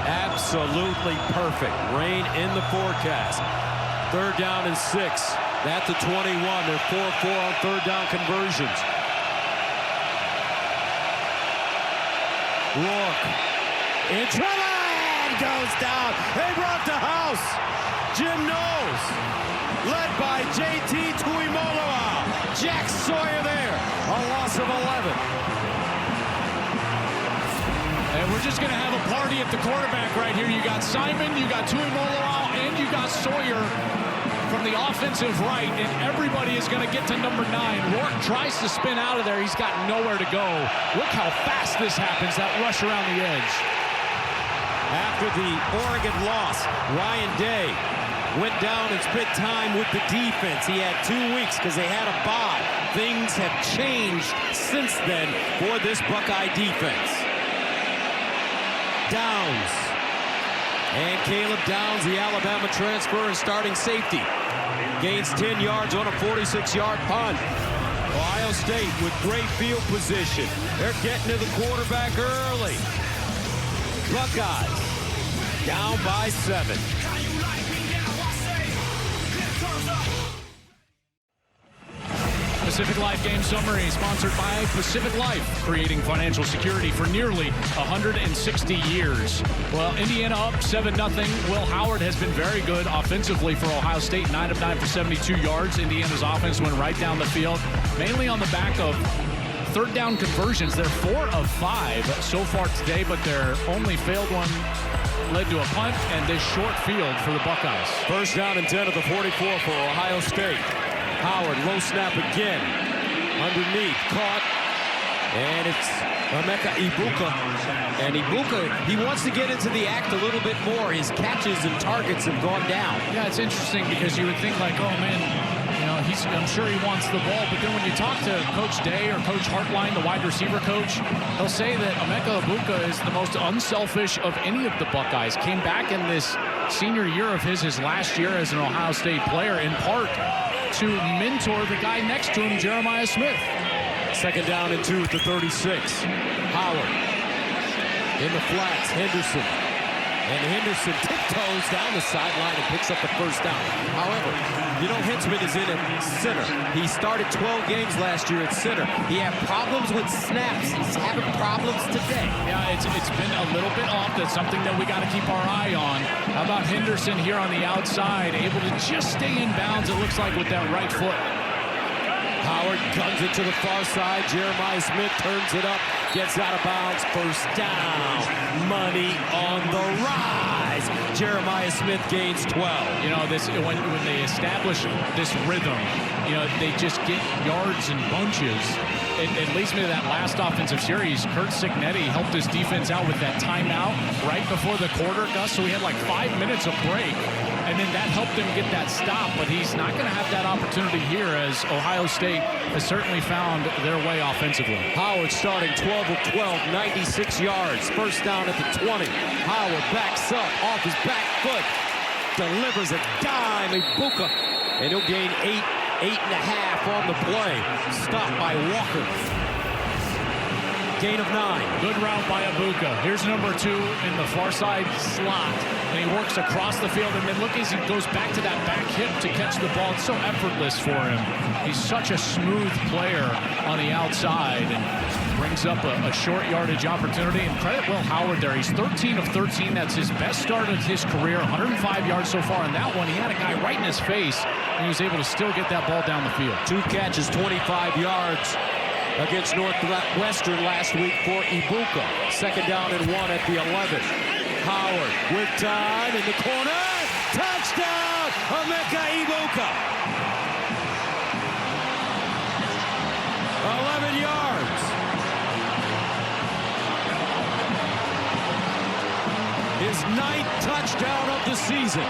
Absolutely perfect. Rain in the forecast. 3rd down and 6. At the 21. They're 4-4 on 3rd down conversions. Rourke in trouble and goes down. They brought the house. Jim Knowles, led by JT Tuimoloau. Jack Sawyer there. A loss of 11. And we're just going to have a party at the quarterback right here. You got Simon, you got Tuimoloau, and you got Sawyer from the offensive right, and everybody is going to get to number 9. Rourke tries to spin out of there. He's got nowhere to go. Look how fast this happens, that rush around the edge. After the Oregon loss, Ryan Day went down and spent time with the defense. He had 2 weeks because they had a bye. Things have changed since then for this Buckeye defense. Downs. And Caleb Downs, the Alabama transfer and starting safety, gains 10 yards on a 46-yard punt. Ohio State with great field position. They're getting to the quarterback early. Buckeyes down by 7. Pacific Life Game Summary sponsored by Pacific Life, creating financial security for nearly 160 years. Well, Indiana up 7-0. Will Howard has been very good offensively for Ohio State, 9 of 9 for 72 yards. Indiana's offense went right down the field, mainly on the back of 3rd down conversions. They're 4 of 5 so far today, but their only failed one led to a punt and this short field for the Buckeyes. 1st down and 10 of the 44 for Ohio State. Howard, low snap again. Underneath, caught. And it's Emeka Ibuka. And Ibuka, he wants to get into the act a little bit more. His catches and targets have gone down. Yeah, it's interesting because you would think like, oh man, you know, I'm sure he wants the ball. But then when you talk to Coach Day or Coach Hartline, the wide receiver coach, they'll say that Emeka Ibuka is the most unselfish of any of the Buckeyes. Came back in this senior year of his last year as an Ohio State player, in part to mentor the guy next to him, Jeremiah Smith. 2nd down and 2 at the 36. Howard in the flats, Henderson. And Henderson tiptoes down the sideline and picks up the 1st down. However, you know, Hintzman is in at center. He started 12 games last year at center. He had problems with snaps. He's having problems today. Yeah, it's been a little bit off. That's something that we got to keep our eye on. How about Henderson here on the outside, able to just stay in bounds, it looks like, with that right foot. Howard guns it to the far side. Jeremiah Smith turns it up, gets out of bounds. 1st down. Money on the rise. Jeremiah Smith gains 12. You know, this when they establish this rhythm, you know, they just get yards in bunches. It leads me to that last offensive series. Curt Cignetti helped his defense out with that timeout right before the quarter, Gus. So we had like 5 minutes of break. And then that helped him get that stop, but he's not going to have that opportunity here as Ohio State has certainly found their way offensively. Howard starting 12 of 12, 96 yards. 1st down at the 20. Howard backs up off his back foot. Delivers a dime, Ibuka. And he'll gain 8.5 on the play. Stopped by Walker. Gain of 9. Good route by Ibuka. Here's number 2 in the far side slot. And he works across the field. And then look as he goes back to that back hip to catch the ball. It's so effortless for him. He's such a smooth player on the outside. And brings up a short yardage opportunity. And credit Will Howard there. He's 13 of 13. That's his best start of his career. 105 yards so far. In that one, he had a guy right in his face. And he was able to still get that ball down the field. 2 catches, 25 yards. Against Northwestern last week for Ibuka. 2nd down and 1 at the 11. Howard with time in the corner. Touchdown, Emeka Ibuka. 11 yards. His 9th touchdown of the season.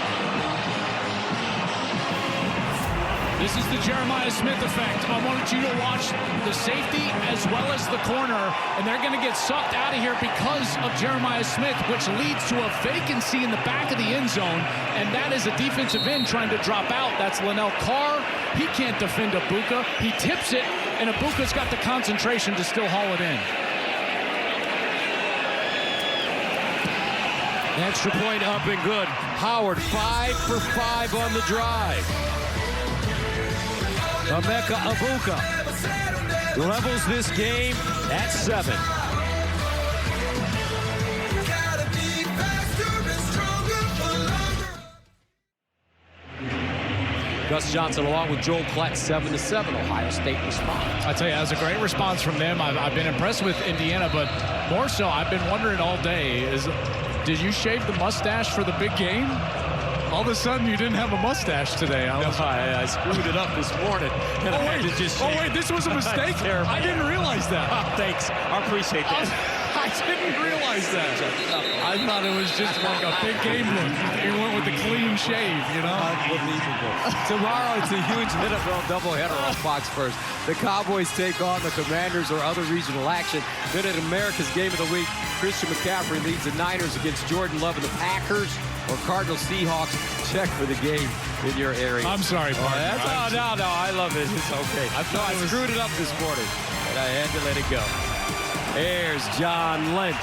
This is the Jeremiah Smith effect. I wanted you to watch the safety as well as the corner, and they're going to get sucked out of here because of Jeremiah Smith, which leads to a vacancy in the back of the end zone, and that is a defensive end trying to drop out. That's Linnell Carr. He can't defend Abuka. He tips it, and Abuka's got the concentration to still haul it in. Extra point up and good. Howard 5 for 5 on the drive. Emeka Abuka levels this game at 7. Gus Johnson along with Joel Klett, 7-7. Ohio State response. I tell you, that was a great response from them. I've been impressed with Indiana, but more so, I've been wondering all day did you shave the mustache for the big game? All of a sudden, you didn't have a mustache today. I screwed it up this morning. And wait, this was a mistake? I didn't realize that. Thanks. I appreciate that. I didn't realize that. I thought it was just like a big game look. You went with the clean shave, you know? Unbelievable. Tomorrow, it's a huge NFL doubleheader on Fox First. The Cowboys take on the Commanders or other regional action. Then at America's Game of the Week, Christian McCaffrey leads the Niners against Jordan Love and the Packers, or Cardinals Seahawks. Check for the game in your area. I'm sorry, partner. No, I love it. It's okay. I screwed it up this morning, and I had to let it go. There's John Lynch,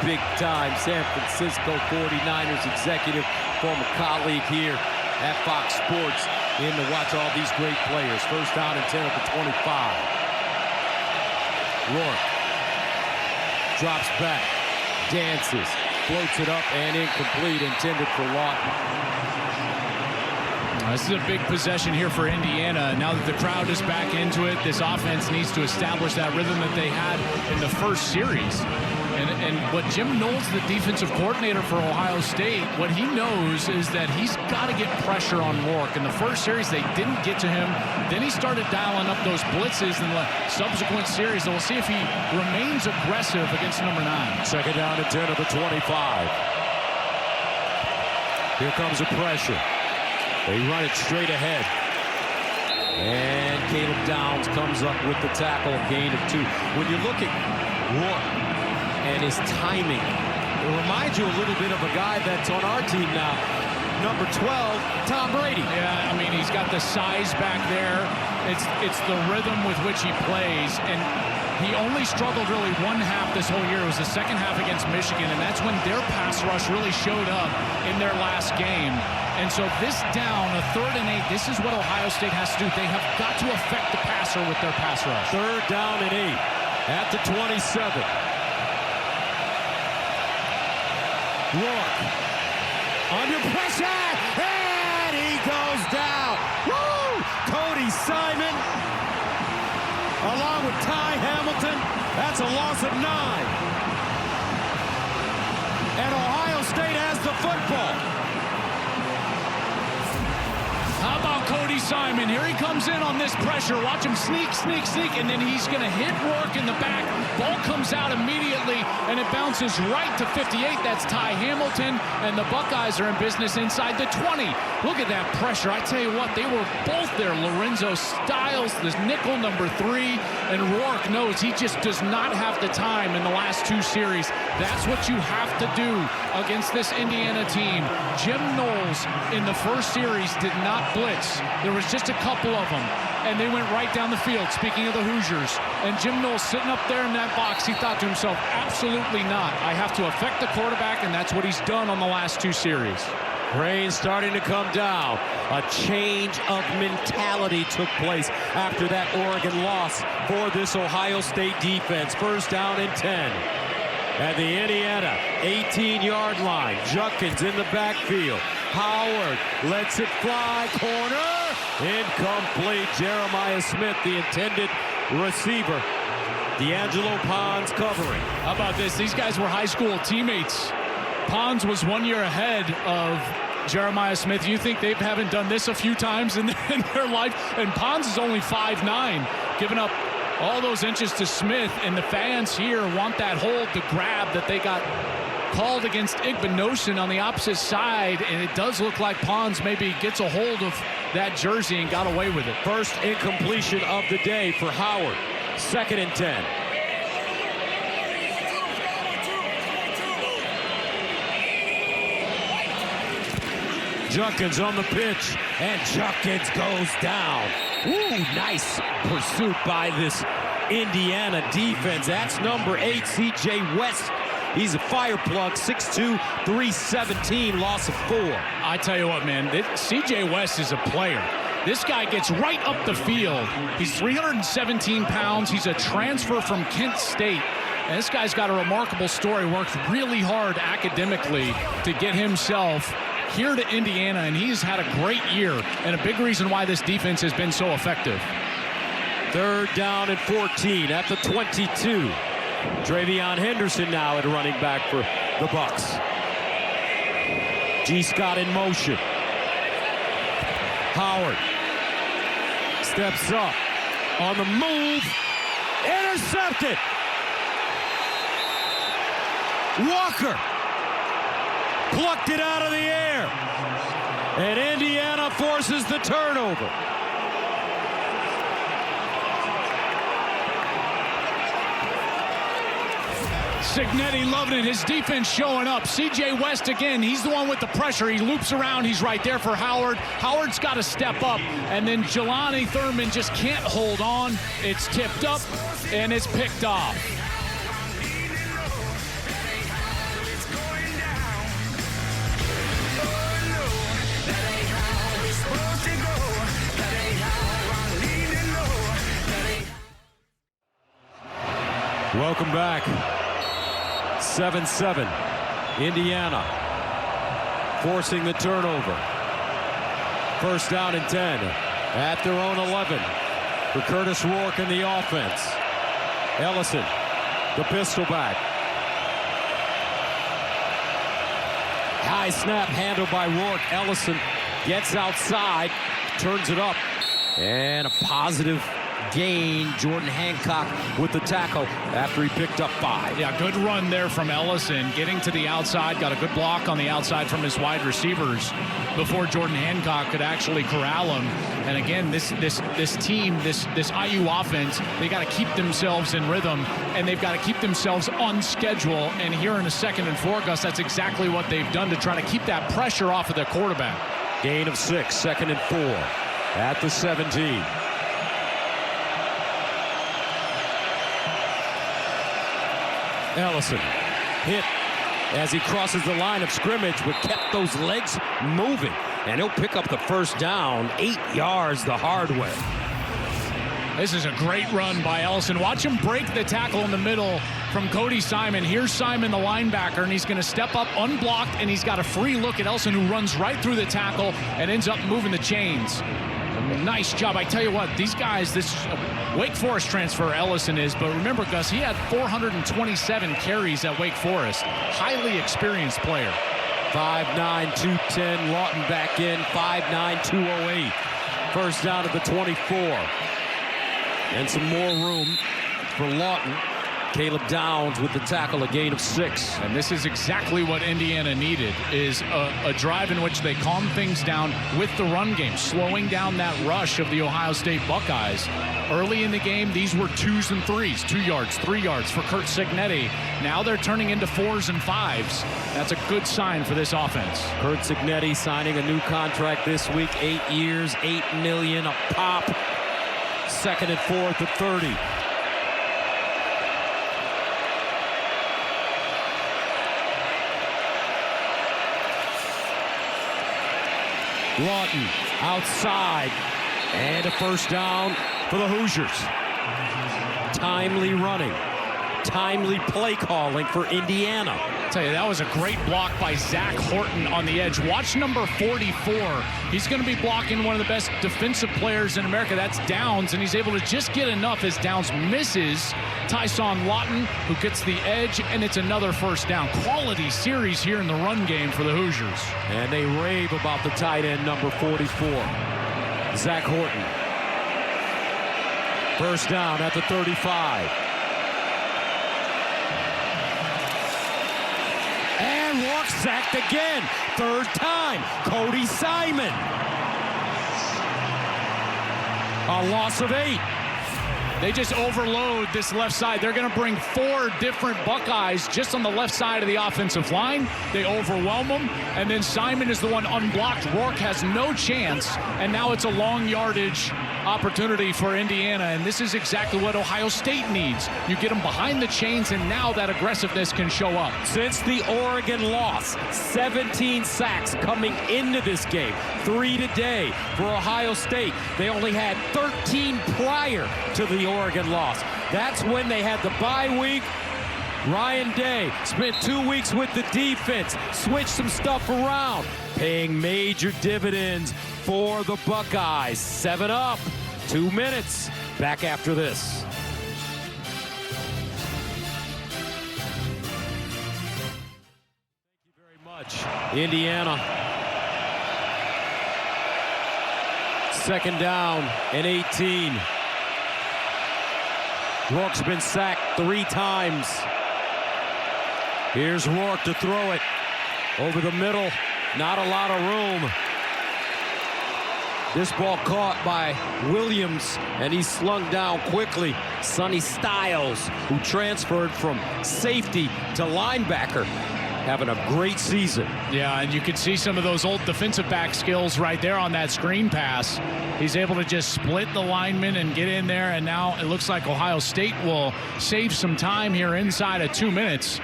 big-time San Francisco 49ers executive, former colleague here at Fox Sports, in to watch all these great players. First down and 10 at the 25. Rourke drops back, dances, floats it up, and incomplete, intended for Lawton. This is a big possession here for Indiana. Now that the crowd is back into it, this offense needs to establish that rhythm that they had in the first series. And what Jim Knowles, the defensive coordinator for Ohio State, what he knows is that he's got to get pressure on Rourke. In the first series, they didn't get to him. Then he started dialing up those blitzes in the subsequent series. So we'll see if he remains aggressive against number 9. Second down and 10 at the 25. Here comes the pressure. They run it straight ahead. And Caleb Downs comes up with the tackle, gain of 2. When you look at Rourke and his timing, it reminds you a little bit of a guy that's on our team now, number 12, Tom Brady. Yeah, I mean, he's got the size back there. It's the rhythm with which he plays, and he only struggled really one half this whole year. It was the second half against Michigan, and that's when their pass rush really showed up in their last game. And so this down, a 3rd and 8, this is what Ohio State has to do. They have got to affect the passer with their pass rush. 3rd down and 8 at the 27. Rourke under pressure, and he goes down. Woo! Cody Simon along with Ty Hamilton. That's a loss of 9. And Ohio State has the football. How about Cody Simon? Here he comes in on this pressure. Watch him sneak, sneak, sneak, and then he's going to hit Rourke in the back. Ball comes out immediately, and it bounces right to 58. That's Ty Hamilton, and the Buckeyes are in business inside the 20. Look at that pressure. I tell you what, they were both there. Lorenzo Styles, the nickel number 3, and Rourke knows he just does not have the time in the last 2 series. That's what you have to do against this Indiana team. Jim Knowles in the first series did not blitz. There was just a couple of them, and they went right down the field, speaking of the Hoosiers. And Jim Knowles sitting up there in that box, he thought to himself, absolutely not. I have to affect the quarterback, and that's what he's done on the last 2 series. Rain starting to come down. A change of mentality took place after that Oregon loss for this Ohio State defense. First down and 10. At the Indiana 18-yard line. Judkins in the backfield. Howard lets it fly. Corner. Incomplete. Jeremiah Smith, the intended receiver. D'Angelo Pons covering. How about this? These guys were high school teammates. Pons was 1 year ahead of Jeremiah Smith. You think they haven't done this a few times in their life? And Pons is only 5'9", giving up all those inches to Smith, and the fans here want that hold, the grab that they got called against Igbenogson on the opposite side, and it does look like Pons maybe gets a hold of that jersey and got away with it. First incompletion of the day for Howard. 2nd and 10. Junkins on the pitch, and Junkins goes down. Ooh, nice pursuit by this Indiana defense. That's number 8, C.J. West. He's a fire plug, 6'2", 317, loss of 4. I tell you what, man, C.J. West is a player. This guy gets right up the field. He's 317 pounds. He's a transfer from Kent State. And this guy's got a remarkable story, worked really hard academically to get himself here to Indiana, and he's had a great year, and a big reason why this defense has been so effective. 3rd down and 14 at the 22. Travion Henderson now at running back for the Bucks. G. Scott in motion. Howard steps up on the move. Intercepted. Walker plucked it out of the air, and Indiana forces the turnover. Signetti loving it. His defense showing up. C.J. West again. He's the one with the pressure. He loops around. He's right there for Howard. Howard's got to step up. And then Jelani Thurman just can't hold on. It's tipped up, and it's picked off. Welcome back. 7-7. Indiana forcing the turnover. 1st down and 10 at their own 11 for Curtis Rourke in the offense. Ellison, the pistol back. High snap handled by Rourke. Ellison gets outside, turns it up, and a positive gain. Jordan Hancock with the tackle after he picked up 5. Yeah, good run there from Ellison, getting to the outside, got a good block on the outside from his wide receivers before Jordan Hancock could actually corral him. And again, this team, this IU offense, they got to keep themselves in rhythm, and they've got to keep themselves on schedule. And here in a 2nd and 4, Gus, that's exactly what they've done to try to keep that pressure off of their quarterback. Gain of 6, 2nd and 4 at the 17. Ellison hit as he crosses the line of scrimmage, but kept those legs moving, and he'll pick up the 1st down, 8 yards the hard way. This is a great run by Ellison. Watch him break the tackle in the middle from Cody Simon. Here's Simon, the linebacker, and he's going to step up unblocked, and he's got a free look at Ellison, who runs right through the tackle and ends up moving the chains. Nice job. I tell you what, these guys, this Wake Forest transfer Ellison is, but remember, Gus, he had 427 carries at Wake Forest. Highly experienced player. 5'9", 210, Lawton back in, 5'9", 208. 1st down at the 24. And some more room for Lawton. Caleb Downs with the tackle, a gain of 6. And this is exactly what Indiana needed, is a drive in which they calm things down with the run game, slowing down that rush of the Ohio State Buckeyes. Early in the game, these were 2s and 3s, 2 yards, 3 yards for Curt Signetti. Now they're turning into 4s and 5s. That's a good sign for this offense. Curt Signetti signing a new contract this week, 8 years, $8 million a pop. 2nd and 4 at the 30. Lawton outside, and a 1st down for the Hoosiers. Timely running, timely play calling for Indiana. I tell you, that was a great block by Zach Horton on the edge. Watch number 44. He's going to be blocking one of the best defensive players in America. That's Downs, and he's able to just get enough as Downs misses Tyson Lawton, who gets the edge, and it's another 1st down. Quality series here in the run game for the Hoosiers. And they rave about the tight end, number 44, Zach Horton. 1st down at the 35. sacked again. Third time, Cody Simon. A loss of 8. They just overload this left side. They're going to bring 4 different Buckeyes just on the left side of the offensive line. They overwhelm them, and then Simon is the one unblocked. Rourke has no chance, and now it's a long yardage opportunity for Indiana, and this is exactly what Ohio State needs. You get them behind the chains, and now that aggressiveness can show up. Since the Oregon loss, 17 sacks coming into this game. 3 today for Ohio State. They only had 13 prior to the Oregon loss. That's when they had the bye week. Ryan Day spent 2 weeks with the defense, switched some stuff around, paying major dividends for the Buckeyes. 7 up, 2 minutes. Back after this. Thank you very much, Indiana. 2nd down and 18. Rourke's been sacked 3 times. Here's Rourke to throw it over the middle. Not a lot of room. This ball caught by Williams, and he's slung down quickly. Sonny Styles, who transferred from safety to linebacker, having a great season. Yeah, and you can see some of those old defensive back skills right there on that screen pass. He's able to just split the lineman and get in there, and now it looks like Ohio State will save some time here inside of 2 minutes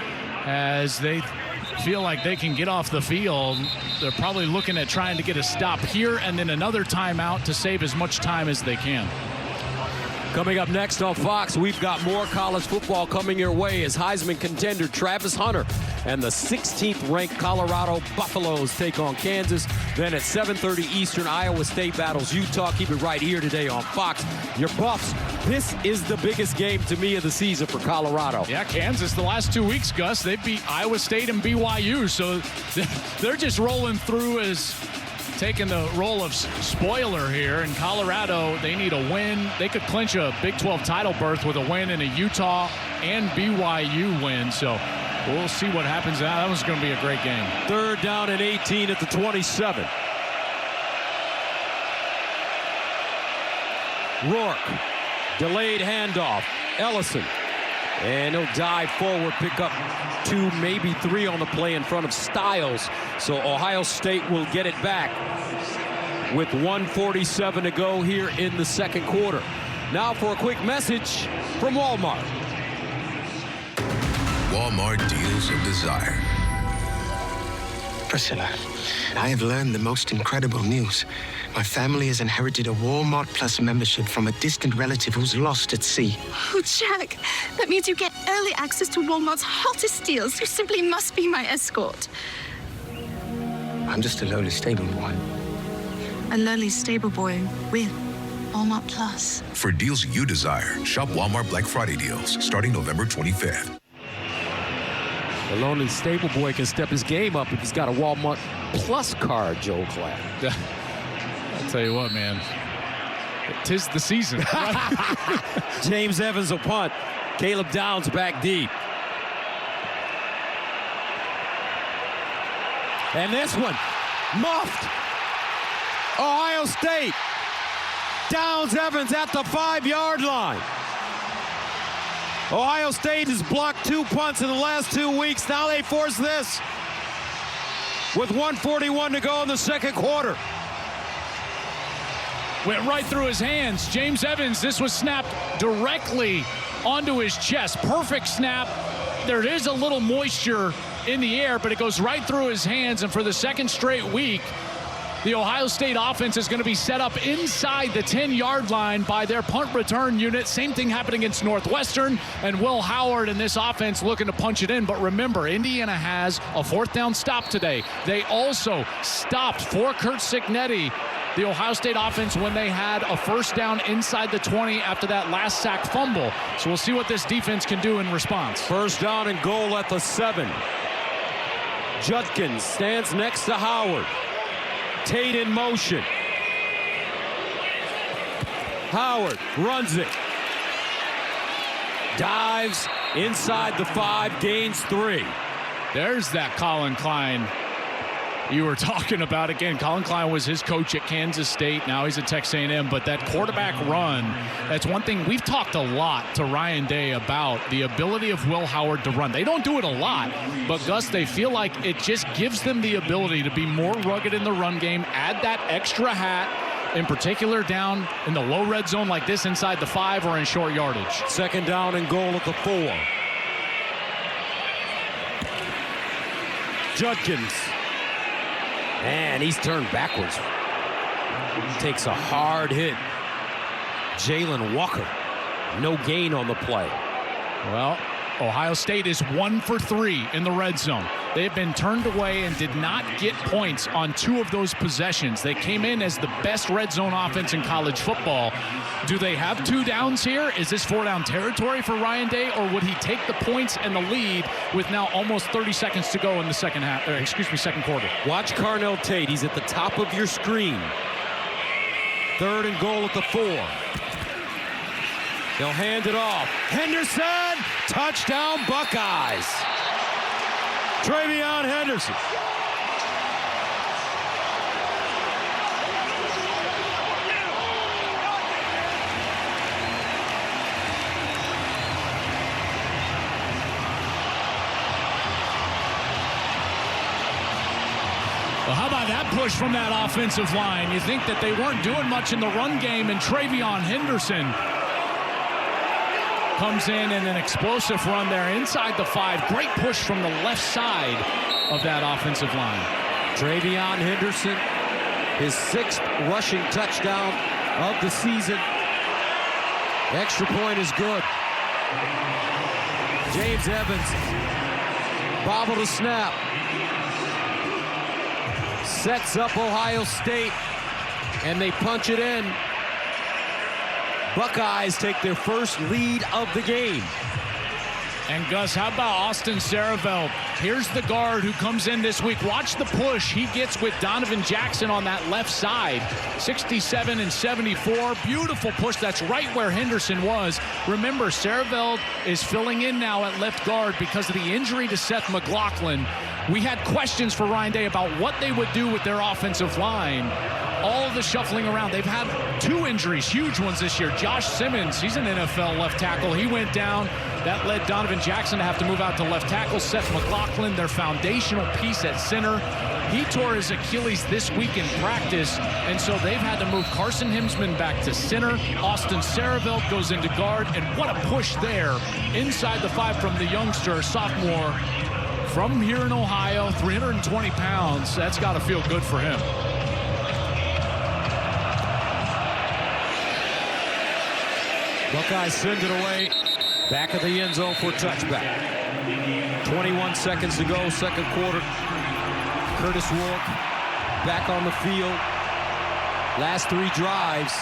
as they feel like they can get off the field. They're probably looking at trying to get a stop here and then another timeout to save as much time as they can. Coming up next on Fox, we've got more college football coming your way as Heisman contender Travis Hunter and the 16th ranked Colorado Buffaloes take on Kansas. Then at 7:30 Eastern, Iowa State battles Utah. Keep it right here today on Fox. Your Buffs, this is the biggest game to me of the season for Colorado. Yeah, Kansas the last 2 weeks, Gus, they beat Iowa State and BYU, so they're just rolling through as taking the role of spoiler here. In Colorado, they need a win. They could clinch a Big 12 title berth with a win in a Utah and BYU win. So we'll see what happens. That was going to be a great game. 3rd down and 18 at the 27. Rourke, delayed handoff. Ellison, and he'll dive forward, pick up 2, maybe 3 on the play in front of Styles. So Ohio State will get it back with 1:47 to go here in the 2nd quarter. Now for a quick message from Walmart. Walmart deals of desire. Priscilla, I have learned the most incredible news. My family has inherited a Walmart Plus membership from a distant relative who's lost at sea. Oh, Jack, that means you get early access to Walmart's hottest deals. You simply must be my escort. I'm just a lowly stable boy. A lowly stable boy with Walmart Plus. For deals you desire, shop Walmart Black Friday deals starting November 25th. The lonely stable boy can step his game up if he's got a Walmart Plus card, Joe Clapp. I'll tell you what, man. 'Tis the season. James Evans will punt. Caleb Downs back deep. And this one, muffed. Ohio State. Downs Evans at the 5-yard line. Ohio State has blocked 2 punts in the last 2 weeks. Now they force this with 1:41 to go in the 2nd quarter. Went right through his hands. James Evans, this was snapped directly onto his chest. Perfect snap. There is a little moisture in the air, but it goes right through his hands. And for the 2nd straight week, the Ohio State offense is going to be set up inside the 10-yard line by their punt return unit. Same thing happened against Northwestern, and Will Howard and this offense looking to punch it in. But remember, Indiana has a 4th down stop today. They also stopped for Curt Cignetti, the Ohio State offense, when they had a 1st down inside the 20 after that last sack fumble. So we'll see what this defense can do in response. 1st down and goal at the 7. Judkins stands next to Howard. Tate in motion. Howard runs it. Dives inside the 5, gains 3. There's that Colin Klein you were talking about. Again, Colin Klein was his coach at Kansas State. Now he's at Texas A&M. But that quarterback run, that's one thing we've talked a lot to Ryan Day about, the ability of Will Howard to run. They don't do it a lot, but Gus, they feel like it just gives them the ability to be more rugged in the run game, add that extra hat, in particular down in the low red zone like this inside the 5 or in short yardage. Second down and goal at the 4. Judkins. And he's turned backwards. Takes a hard hit. Jalen Walker. No gain on the play. Well, Ohio State is 1 for 3 in the red zone. They've been turned away and did not get points on 2 of those possessions. They came in as the best red zone offense in college football. Do they have 2 downs here? Is this 4-down territory for Ryan Day, or would he take the points and the lead with now almost 30 seconds to go in the second quarter? Watch Carnell Tate. He's at the top of your screen. 3rd and goal at the 4. They'll hand it off. Henderson! Touchdown, Buckeyes! Travion Henderson. Well, how about that push from that offensive line? You think that they weren't doing much in the run game, and Travion Henderson comes in and an explosive run there inside the 5. Great push from the left side of that offensive line. Travion Henderson, his 6th rushing touchdown of the season. Extra point is good. James Evans, bobble to snap. Sets up Ohio State, and they punch it in. Buckeyes take their first lead of the game. And Gus, how about Austin Saravelt? Here's the guard who comes in this week. Watch the push he gets with Donovan Jackson on that left side. 67 and 74. Beautiful push. That's right where Henderson was. Remember, Saravelt is filling in now at left guard because of the injury to Seth McLaughlin. We had questions for Ryan Day about what they would do with their offensive line. All of the shuffling around. They've had 2 injuries, huge ones this year. Josh Simmons, he's an NFL left tackle. He went down. That led Donovan Jackson to have to move out to left tackle. Seth McLaughlin, their foundational piece at center. He tore his Achilles this week in practice, and so they've had to move Carson Himsman back to center. Austin Saravelt goes into guard, and what a push there inside the 5 from the youngster, sophomore from here in Ohio, 320 pounds. That's got to feel good for him. Buckeyes send it away. Back of the end zone for a touchback. 21 seconds to go, second quarter. Curtis Rourke back on the field. Last 3 drives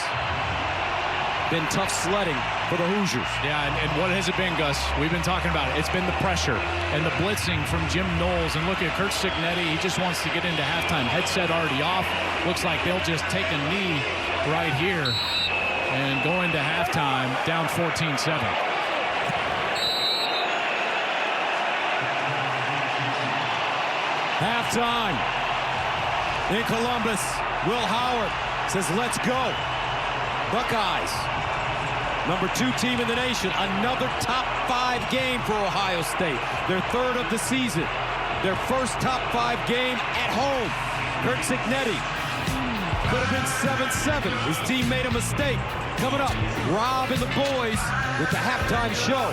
been tough sledding for the Hoosiers. Yeah, and what has it been, Gus? We've been talking about it. It's been the pressure and the blitzing from Jim Knowles. And look at Curt Cignetti. He just wants to get into halftime. Headset already off. Looks like they'll just take a knee right here and go into halftime down 14-7. Halftime in Columbus. Will Howard says, let's go. Buckeyes, number 2 team in the nation. Another top 5 game for Ohio State. Their 3rd of the season. Their first top 5 game at home. Curt Cignetti could have been 7-7. His team made a mistake. Coming up, Rob and the boys with the halftime show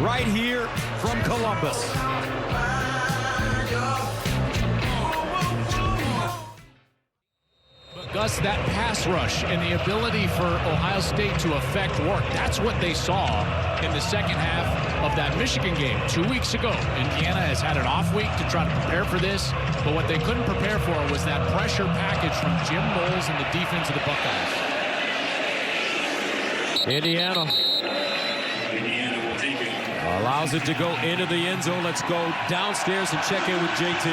right here from Columbus. Gus, that pass rush and the ability for Ohio State to affect work, that's what they saw in the second half of that Michigan game 2 weeks ago. Indiana has had an off week to try to prepare for this, but what they couldn't prepare for was that pressure package from Jim Knowles and the defense of the Buckeyes. Indiana allows it to go into the end zone. Let's go downstairs and check in with JT.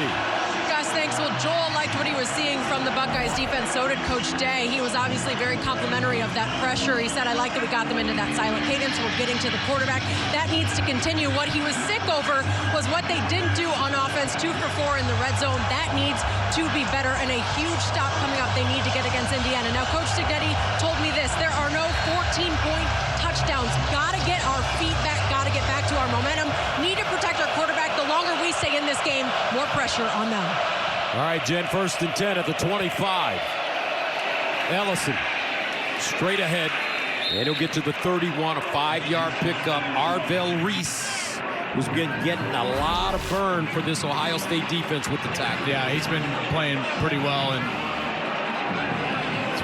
Gus, they Thanks. Well, Joel liked what he was seeing from the Buckeyes defense. So did Coach Day. He was obviously very complimentary of that pressure. He said, I like that we got them into that silent cadence. We're getting to the quarterback. That needs to continue. What he was sick over was what they didn't do on offense, 2 for 4 in the red zone. That needs to be better, and a huge stop coming up they need to get against Indiana. Now, Coach Signetti told me this. There are no 14-point touchdowns. Got to get our feet back. Got to get back to our momentum. Need to protect our quarterback. The longer we stay in this game, more pressure on them. All right, Jen, 1st and 10 at the 25. Ellison straight ahead, and he'll get to the 31, a 5-yard pickup. Arvell Reese, who's been getting a lot of burn for this Ohio State defense with the tackle. Yeah, he's been playing pretty well, and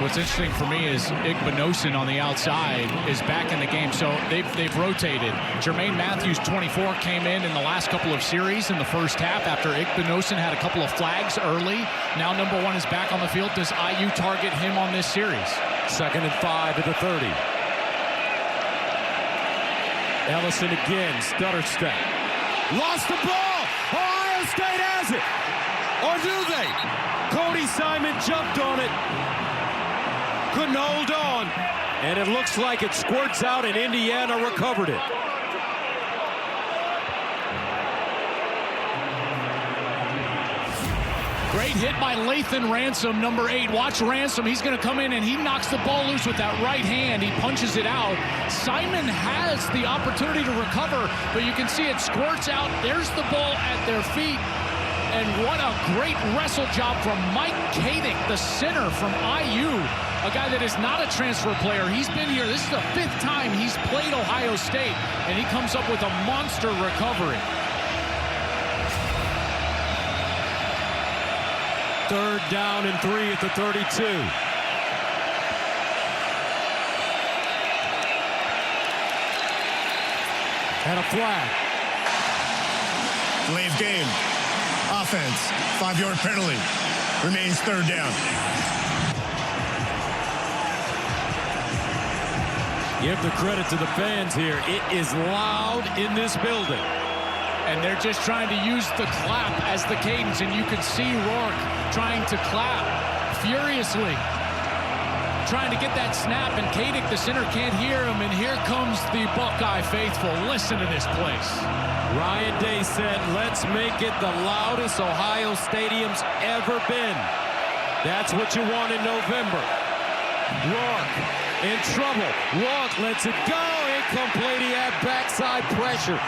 what's interesting for me is Igbinosun on the outside is back in the game. So they've rotated. Jermaine Matthews, 24, came in the last couple of series in the first half after Igbinosun had a couple of flags early. Now number 1 is back on the field. Does IU target him on this series? 2nd and 5 at the 30. Ellison again, stutter step. Lost the ball. Ohio State has it. Or do they? Cody Simon jumped on it. Couldn't hold on, and it looks like it squirts out, and Indiana recovered it. Great hit by Lathan Ransom, number 8. Watch Ransom. He's going to come in, and he knocks the ball loose with that right hand. He punches it out. Simon has the opportunity to recover, but you can see it squirts out. There's the ball at their feet. And what a great wrestle job from Mike Kadick, the center from IU, a guy that is not a transfer player. He's been here. This is the 5th time he's played Ohio State, and he comes up with a monster recovery. 3rd down and 3 at the 32. And a flag. Delay of game. Offense. 5-yard penalty. Remains 3rd down. Give the credit to the fans here. It is loud in this building. And they're just trying to use the clap as the cadence, and you can see Rourke trying to clap furiously, trying to get that snap, and Kadick, the center, can't hear him, and here comes the Buckeye faithful. Listen to this place. Ryan Day said, let's make it the loudest Ohio Stadium's ever been. That's what you want in November. Rourke in trouble. Rourke lets it go. Incomplete. He had backside pressure.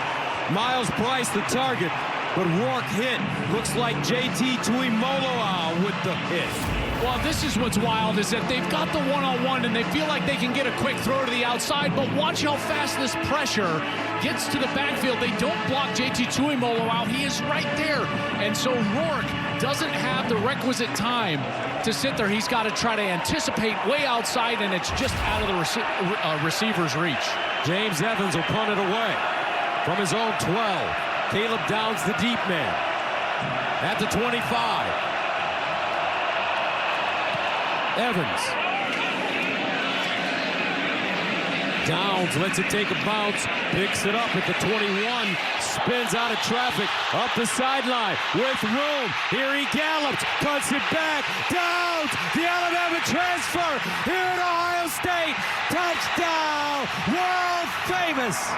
Miles Price the target, but Rourke hit. Looks like JT Tuimoloau with the hit. Well, this is what's wild, is that they've got the one-on-one and they feel like they can get a quick throw to the outside, but watch how fast this pressure gets to the backfield. They don't block JT Tuimoloau. He is right there. And so Rourke doesn't have the requisite time to sit there. He's got to try to anticipate way outside, and it's just out of the receiver's reach. James Evans will punt it away from his own 12. Caleb Downs, the deep man, at the 25. Evans. Downs lets it take a bounce, picks it up at the 21, spins out of traffic, up the sideline with room. Here he gallops, cuts it back. Downs, the Alabama transfer here at Ohio State. Touchdown, world famous.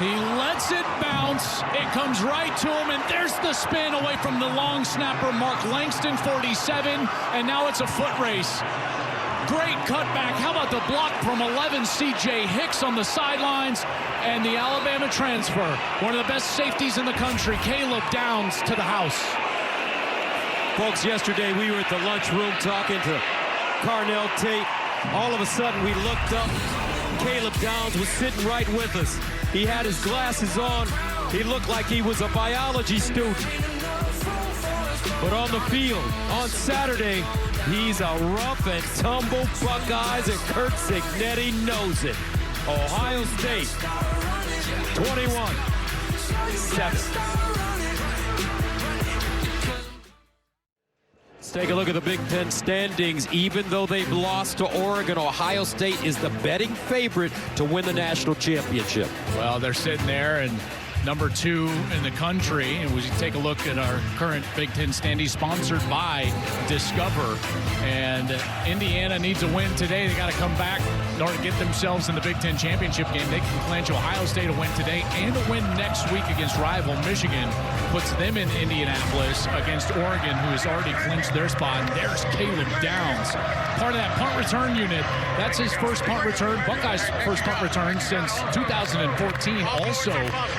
He lets it bounce. It comes right to him, and there's the spin away from the long snapper, Mark Langston, 47, and now it's a foot race. Great cutback. How about the block from 11, C.J. Hicks on the sidelines, and the Alabama transfer. One of the best safeties in the country, Caleb Downs, to the house. Folks, yesterday we were at the lunchroom talking to Carnell Tate. All of a sudden we looked up. Caleb Downs was sitting right with us. He had his glasses on. He looked like he was a biology student. But on the field, on Saturday, he's a rough and tumble Buckeyes, and Curt Cignetti knows it. Ohio State, 21-7. Let's take a look at the Big Ten standings. Even though they've lost to Oregon, Ohio State is the betting favorite to win the national championship. Well, they're sitting there and number 2 in the country. And we take a look at our current Big Ten standings, sponsored by Discover. And Indiana needs a win today. They got to come back in order to get themselves in the Big Ten championship game. They can clinch Ohio State a win today and a win next week against rival Michigan. Puts them in Indianapolis against Oregon, who has already clinched their spot. And there's Caleb Downs, part of that punt return unit. That's his first punt return. Buckeyes' first punt return since 2014. Also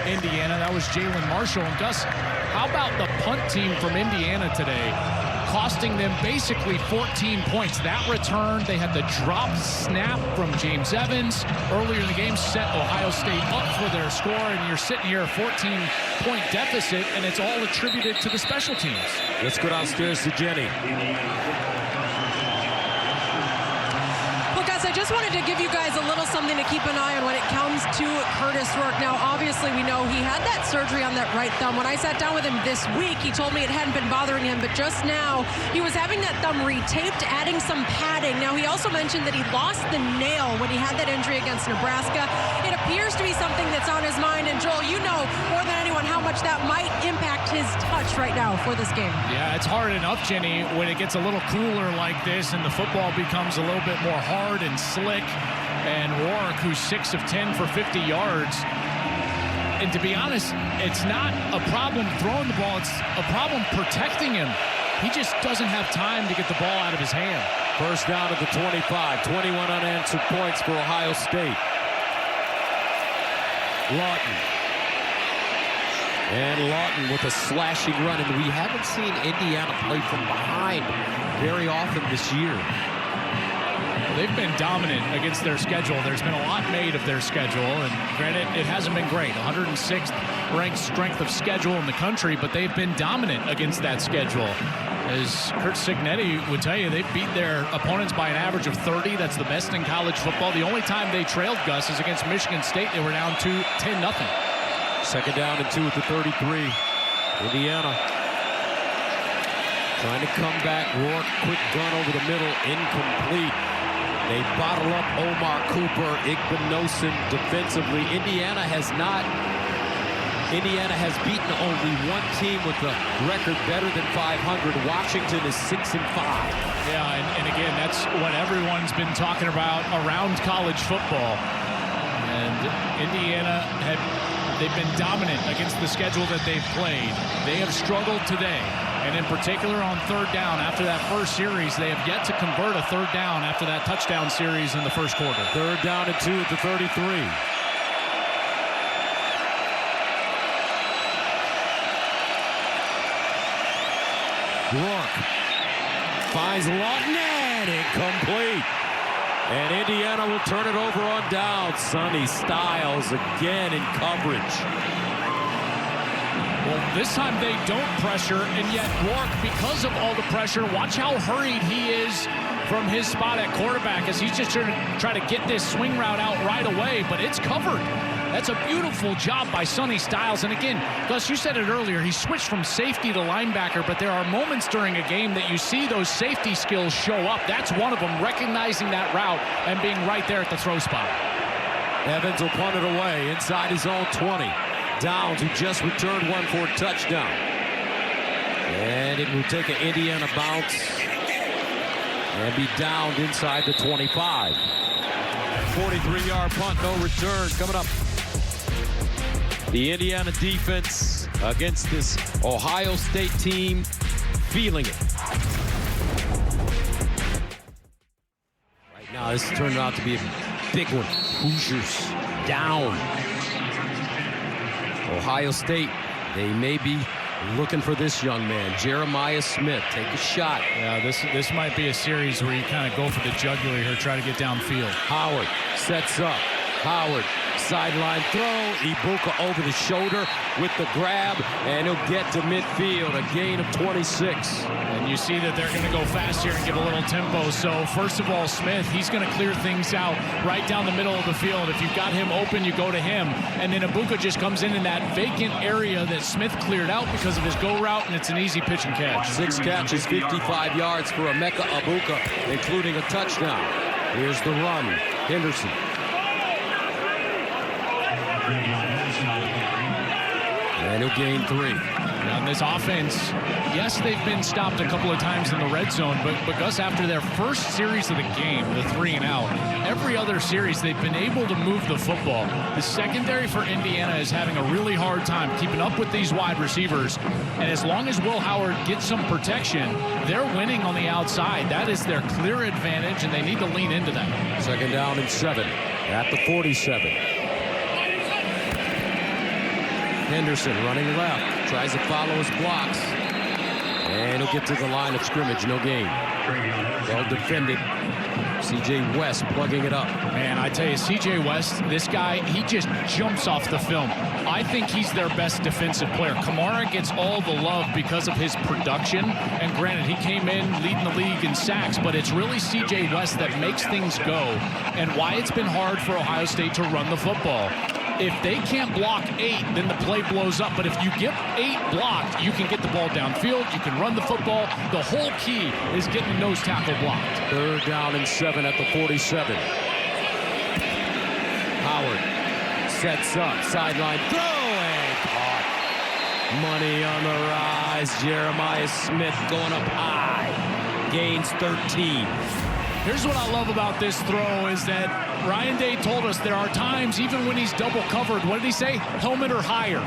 Indiana. That was Jalen Marshall. And Gus, how about the punt team from Indiana today, costing them basically 14 points? That return, they had the drop snap from James Evans earlier in the game, set Ohio State up for their score, and you're sitting here a 14-point deficit, and it's all attributed to the special teams. Let's go downstairs to Jenny. I just wanted to give you guys a little something to keep an eye on when it comes to Curtis Rourke. Now, obviously, we know he had that surgery on that right thumb. When I sat down with him this week, he told me it hadn't been bothering him, but just now he was having that thumb retaped, adding some padding. Now, he also mentioned that he lost the nail when he had that injury against Nebraska. It appears to be something that's on his mind, and Joel, you know more than anyone how much that might impact his touch right now for this game. Yeah, it's hard enough, Jenny, when it gets a little cooler like this and the football becomes a little bit more hard and slick. And Rourke, who's 6 of 10 for 50 yards. And to be honest, it's not a problem throwing the ball. It's a problem protecting him. He just doesn't have time to get the ball out of his hand. First down at the 25. 21 unanswered points for Ohio State. Lawton. And Lawton with a slashing run. And we haven't seen Indiana play from behind very often this year. They've been dominant against their schedule. There's been a lot made of their schedule, and granted, it hasn't been great. 106th ranked strength of schedule in the country, but they've been dominant against that schedule. As Curt Cignetti would tell you, they've beat their opponents by an average of 30. That's the best in college football. The only time they trailed, Gus, is against Michigan State. They were down 10-0. Second down and 2 at the 33. Indiana trying to come back. Rourke, quick gun over the middle, incomplete. They bottle up Omar Cooper, Igbinosun defensively. Indiana has beaten only one team with a record better than 500. Washington is 6-5. Yeah, and again, that's what everyone's been talking about around college football. And Indiana they've been dominant against the schedule that they've played. They have struggled today. And in particular on third down, after that first series, they have yet to convert a third down after that touchdown series in the first quarter. Third down and 2 at the 33. Rourke finds Lawton and incomplete. And Indiana will turn it over on down. Sonny Styles again in coverage. Well, this time they don't pressure, and yet Rourke, because of all the pressure, watch how hurried he is from his spot at quarterback as he's just trying to get this swing route out right away, but it's covered. That's a beautiful job by Sonny Styles. And again, Gus, you said it earlier, he switched from safety to linebacker, but there are moments during a game that you see those safety skills show up. That's one of them, recognizing that route and being right there at the throw spot. Evans will punt it away inside his own 20. Downs, who just returned one for a touchdown. And it will take an Indiana bounce and be downed inside the 25. 43-yard punt, no return. Coming up, the Indiana defense against this Ohio State team, feeling it. Right now, this turned out to be a big one. Hoosiers down. Ohio State, they may be looking for this young man, Jeremiah Smith. Take a shot. Yeah, this might be a series where you kind of go for the jugular here, try to get downfield. Howard sets up. Howard sideline throw. Ibuka over the shoulder with the grab, and he'll get to midfield, a gain of 26. And you see that they're going to go fast here and give a little tempo. So first of all, Smith, he's going to clear things out right down the middle of the field. If you've got him open, you go to him. And then Ibuka just comes in that vacant area that Smith cleared out because of his go route, and it's an easy pitch and catch. 6 catches, 55 yards for Emeka Ibuka, including a touchdown. Here's the run. Henderson. And he'll gain 3. On this offense, yes, they've been stopped a couple of times in the red zone, but Gus, after their first series of the game, the 3-and-out, every other series they've been able to move the football. The secondary for Indiana is having a really hard time keeping up with these wide receivers, and as long as Will Howard gets some protection, they're winning on the outside. That is their clear advantage, and they need to lean into that. 2nd down and 7 at the 47. Henderson running left, tries to follow his blocks, and he'll get to the line of scrimmage, no gain. Well defended. C.J. West plugging it up. Man, I tell you, C.J. West, this guy, he just jumps off the film. I think he's their best defensive player. Kamara gets all the love because of his production, and granted, he came in leading the league in sacks, but it's really C.J. West that makes things go, and why it's been hard for Ohio State to run the football. If they can't block 8, then the play blows up. But if you get 8 blocked, you can get the ball downfield. You can run the football. The whole key is getting the nose tackle blocked. 3rd down and 7 at the 47. Howard sets up, sideline throw, and caught. Money on the rise. Jeremiah Smith going up high. Gains 13. Here's what I love about this throw is that Ryan Day told us there are times, even when he's double covered, what did he say? Helmet or higher.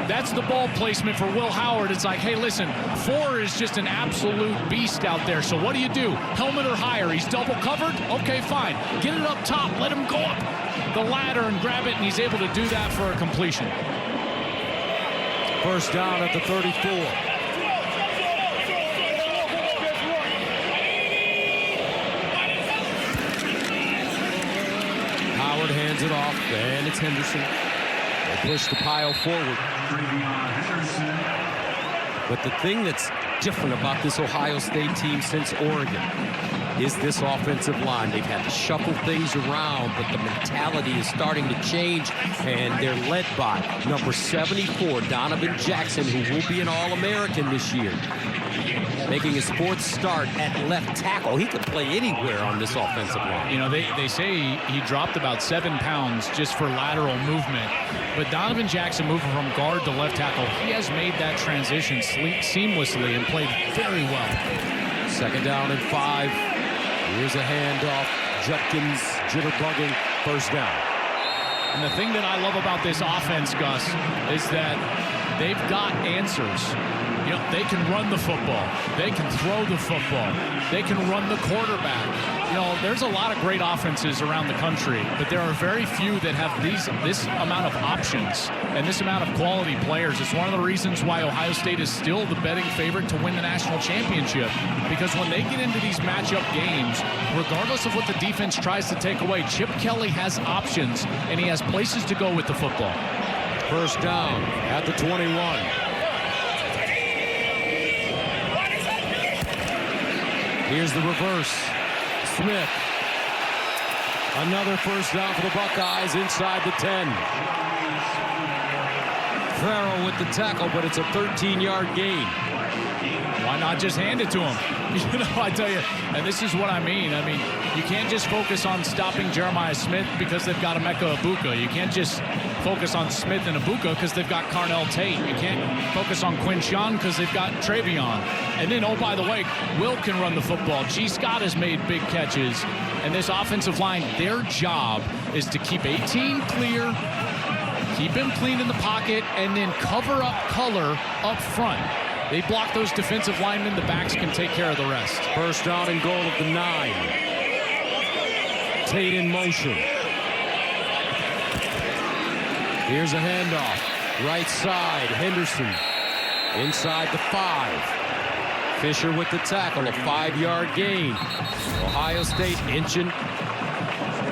That's the ball placement for Will Howard. It's like, hey, listen, 4 is just an absolute beast out there. So what do? Helmet or higher. He's double covered? Okay, fine. Get it up top. Let him go up the ladder and grab it, and he's able to do that for a completion. 1st down at the 34. Howard hands it off, and it's Henderson. They push the pile forward. But the thing that's different about this Ohio State team since Oregon is this offensive line. They've had to shuffle things around, but the mentality is starting to change, and they're led by number 74, Donovan Jackson, who will be an All-American this year. Making his 4th start at left tackle. He could play anywhere on this offensive line. You know, they say he dropped about 7 pounds just for lateral movement. But Donovan Jackson moving from guard to left tackle, he has made that transition seamlessly and played very well. 2nd down and 5. Here's a handoff. Judkins jitterbugging. 1st down. And the thing that I love about this offense, Gus, is that they've got answers. You know, they can run the football. They can throw the football. They can run the quarterback. You know, there's a lot of great offenses around the country, but there are very few that have this amount of options and this amount of quality players. It's one of the reasons why Ohio State is still the betting favorite to win the national championship, because when they get into these matchup games, regardless of what the defense tries to take away, Chip Kelly has options, and he has places to go with the football. 1st down at the 21. Here's the reverse. Smith. Another 1st down for the Buckeyes inside the 10. Farrell with the tackle, but it's a 13-yard gain. Why not just hand it to him? You know, I tell you, and this is what I mean. I mean, you can't just focus on stopping Jeremiah Smith because they've got Emeka Ibuka. You can't just focus on Smith and Ibuka because they've got Carnell Tate. You can't focus on Quinshon because they've got Travion. And then, oh, by the way, Will can run the football. G. Scott has made big catches. And this offensive line, their job is to keep 18 clear, keep him clean in the pocket, and then cover up color up front. They block those defensive linemen. The backs can take care of the rest. 1st down and goal at the 9. Tate in motion. Here's a handoff. Right side, Henderson. Inside the 5. Fisher with the tackle, a 5-yard gain. Ohio State inching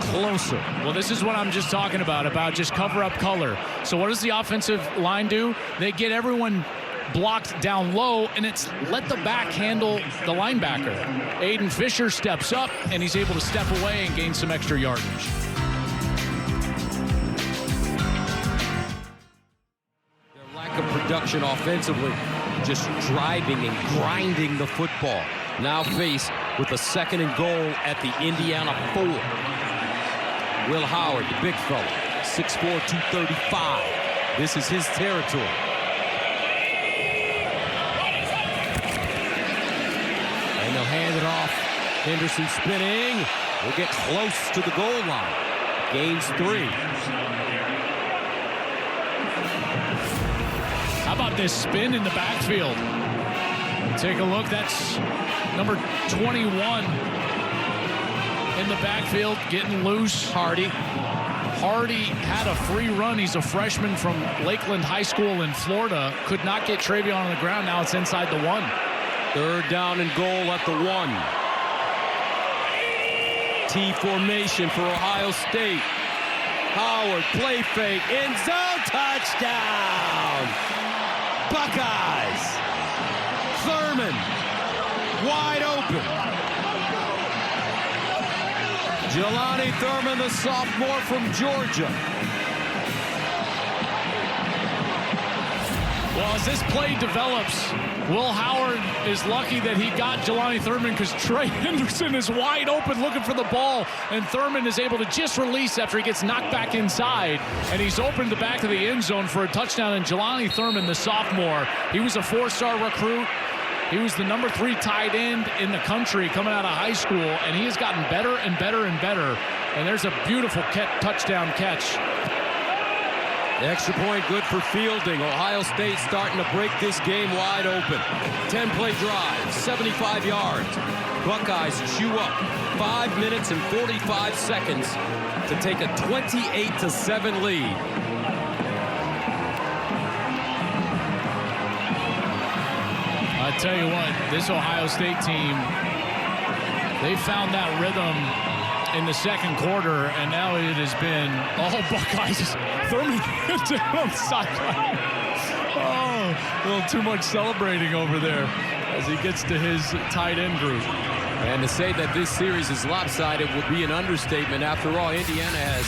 closer. Well, this is what I'm just talking about just cover up color. So what does the offensive line do? They get everyone blocked down low, and it's let the back handle the linebacker. Aiden Fisher steps up, and he's able to step away and gain some extra yardage. Their lack of production offensively, just driving and grinding the football. Now faced with a 2nd and goal at the Indiana 4. Will Howard, the big fella, 6'4", 235. This is his territory. And they'll hand it off. Henderson spinning. Will get close to the goal line. Gains 3. How about this spin in the backfield? Take a look. That's number 21 in the backfield, getting loose. Hardy had a free run. He's a freshman from Lakeland High School in Florida. Could not get Travion on the ground. Now it's inside the 1. 3rd down and goal at the 1. T formation for Ohio State. Howard, play fake, end zone, touchdown! Buckeyes! Thurman, wide open. Jelani Thurman, the sophomore from Georgia. Well, as this play develops, Will Howard is lucky that he got Jelani Thurman because Trey Henderson is wide open looking for the ball, and Thurman is able to just release after he gets knocked back inside, and he's opened the back of the end zone for a touchdown. And Jelani Thurman, the sophomore, he was a 4-star recruit. He was the number 3 tight end in the country coming out of high school, and he has gotten better and better and better. And there's a beautiful touchdown catch. The extra point good for fielding. Ohio State starting to break this game wide open. 10-play drive, 75 yards. Buckeyes chew up 5 minutes and 45 seconds to take a 28-7 lead. I tell you what, this Ohio State team, they found that rhythm in the 2nd quarter, and now it has been all Buckeyes. Thurman down on the sideline. Oh, a little too much celebrating over there as he gets to his tight end group. And to say that this series is lopsided would be an understatement. After all, Indiana has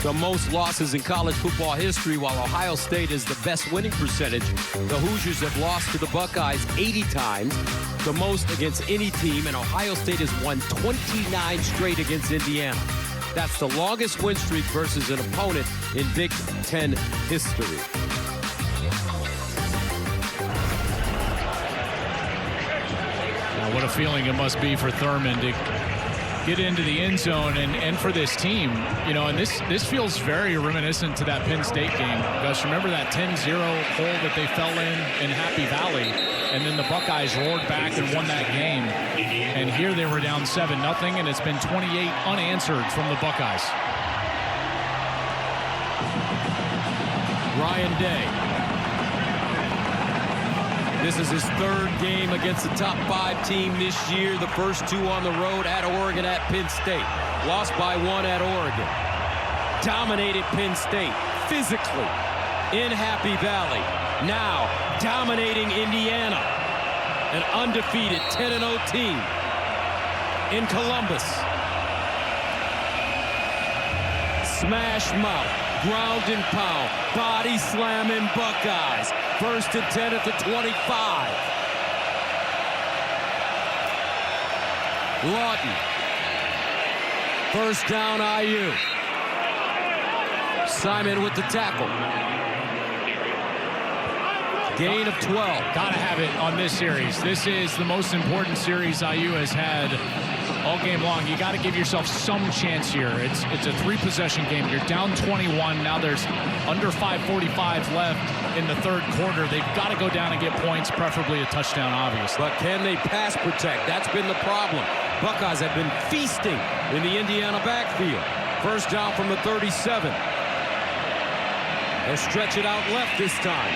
the most losses in college football history, while Ohio State is the best winning percentage. The Hoosiers have lost to the Buckeyes 80 times, the most against any team, and Ohio State has won 29 straight against Indiana. That's the longest win streak versus an opponent in Big Ten history. Now, what a feeling it must be for Thurman to get into the end zone and for this team, you know, and this feels very reminiscent to that Penn State game. Gus, remember that 10-0 hole that they fell in Happy Valley, and then the Buckeyes roared back and won that game. And here they were down 7-0, and it's been 28 unanswered from the Buckeyes. Ryan Day. This is his 3rd game against the top 5 team this year. The first 2 on the road at Oregon, at Penn State. Lost by 1 at Oregon. Dominated Penn State physically in Happy Valley. Now dominating Indiana. An undefeated 10-0 team in Columbus. Smash mouth, ground and pound, body slamming Buckeyes. 1st and 10 at the 25. Lawton. 1st down IU. Simon with the tackle. Gain of 12. Gotta have it on this series. This is the most important series IU has had all game long. You got to give yourself some chance here. It's a 3-possession game. You're down 21. Now there's under 5:45 left in the 3rd quarter. They've got to go down and get points, preferably a touchdown, obviously. But can they pass protect? That's been the problem. Buckeyes have been feasting in the Indiana backfield. 1st down from the 37. They'll stretch it out left this time.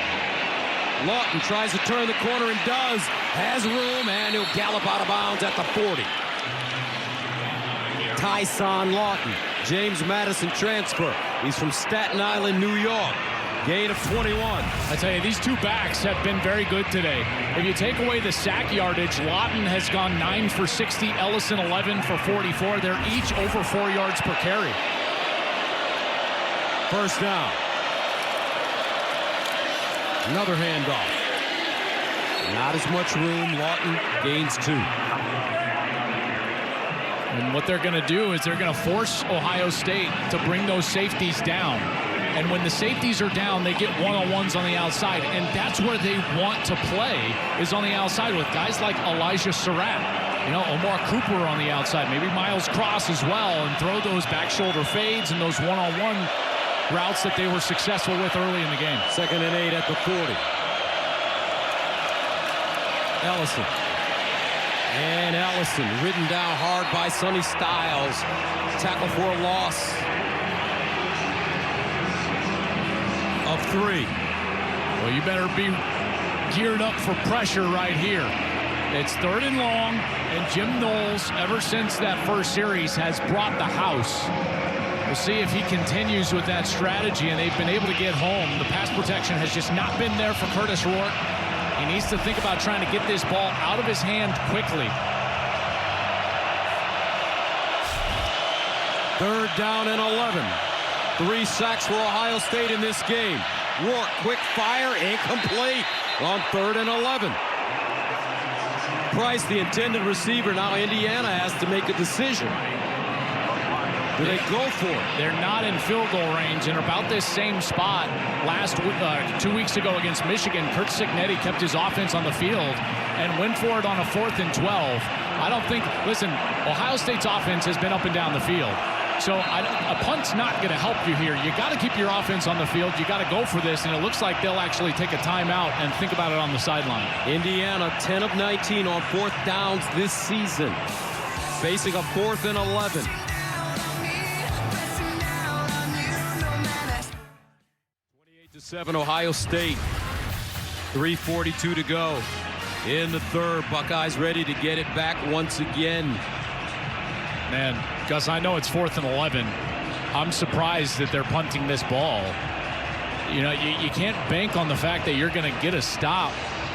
Lawton tries to turn the corner and does. Has room, and he'll gallop out of bounds at the 40. Tyson Lawton James Madison transfer. He's from Staten Island, New York. Gain of 21. I tell you, these two backs have been very good today. If you take away the sack yardage, Lawton has gone 9 for 60, Ellison 11 for 44. They're each over 4 yards per carry. First down. Another handoff. Not as much room. Lawton gains 2. And what they're going to do is they're going to force Ohio State to bring those safeties down. And when the safeties are down, they get one-on-ones on the outside. And that's where they want to play, is on the outside with guys like Elijah Surratt. You know, Omar Cooper on the outside, maybe Miles Cross as well, and throw those back shoulder fades and those one-on-one routes that they were successful with early in the game. 2nd and 8 at the 40. Ellison. And Ellison ridden down hard by Sonny Styles. Tackle for a loss of 3. Well, you better be geared up for pressure right here. It's 3rd and long, and Jim Knowles, ever since that first series, has brought the house. We'll see if he continues with that strategy, and they've been able to get home. The pass protection has just not been there for Curtis Rourke. He needs to think about trying to get this ball out of his hand quickly. 3rd down and 11. 3 sacks for Ohio State in this game. Rourke, quick fire, incomplete on 3rd and 11. Price, the intended receiver. Now Indiana has to make a decision. Do they go for it? They're not in field goal range, and about this same spot last 2 weeks ago against Michigan. Curt Cignetti kept his offense on the field and went for it on a 4th and 12. I don't think, listen, Ohio State's offense has been up and down the field. So a punt's not going to help you here. You got to keep your offense on the field. You got to go for this, and it looks like they'll actually take a timeout and think about it on the sideline. Indiana 10 of 19 on 4th downs this season, facing a 4th and 11. 28-7 Ohio State. 3:42 to go in the 3rd. Buckeyes ready to get it back once again. Man, Gus, I know it's 4th and 11. I'm surprised that they're punting this ball. You know, you can't bank on the fact that you're going to get a stop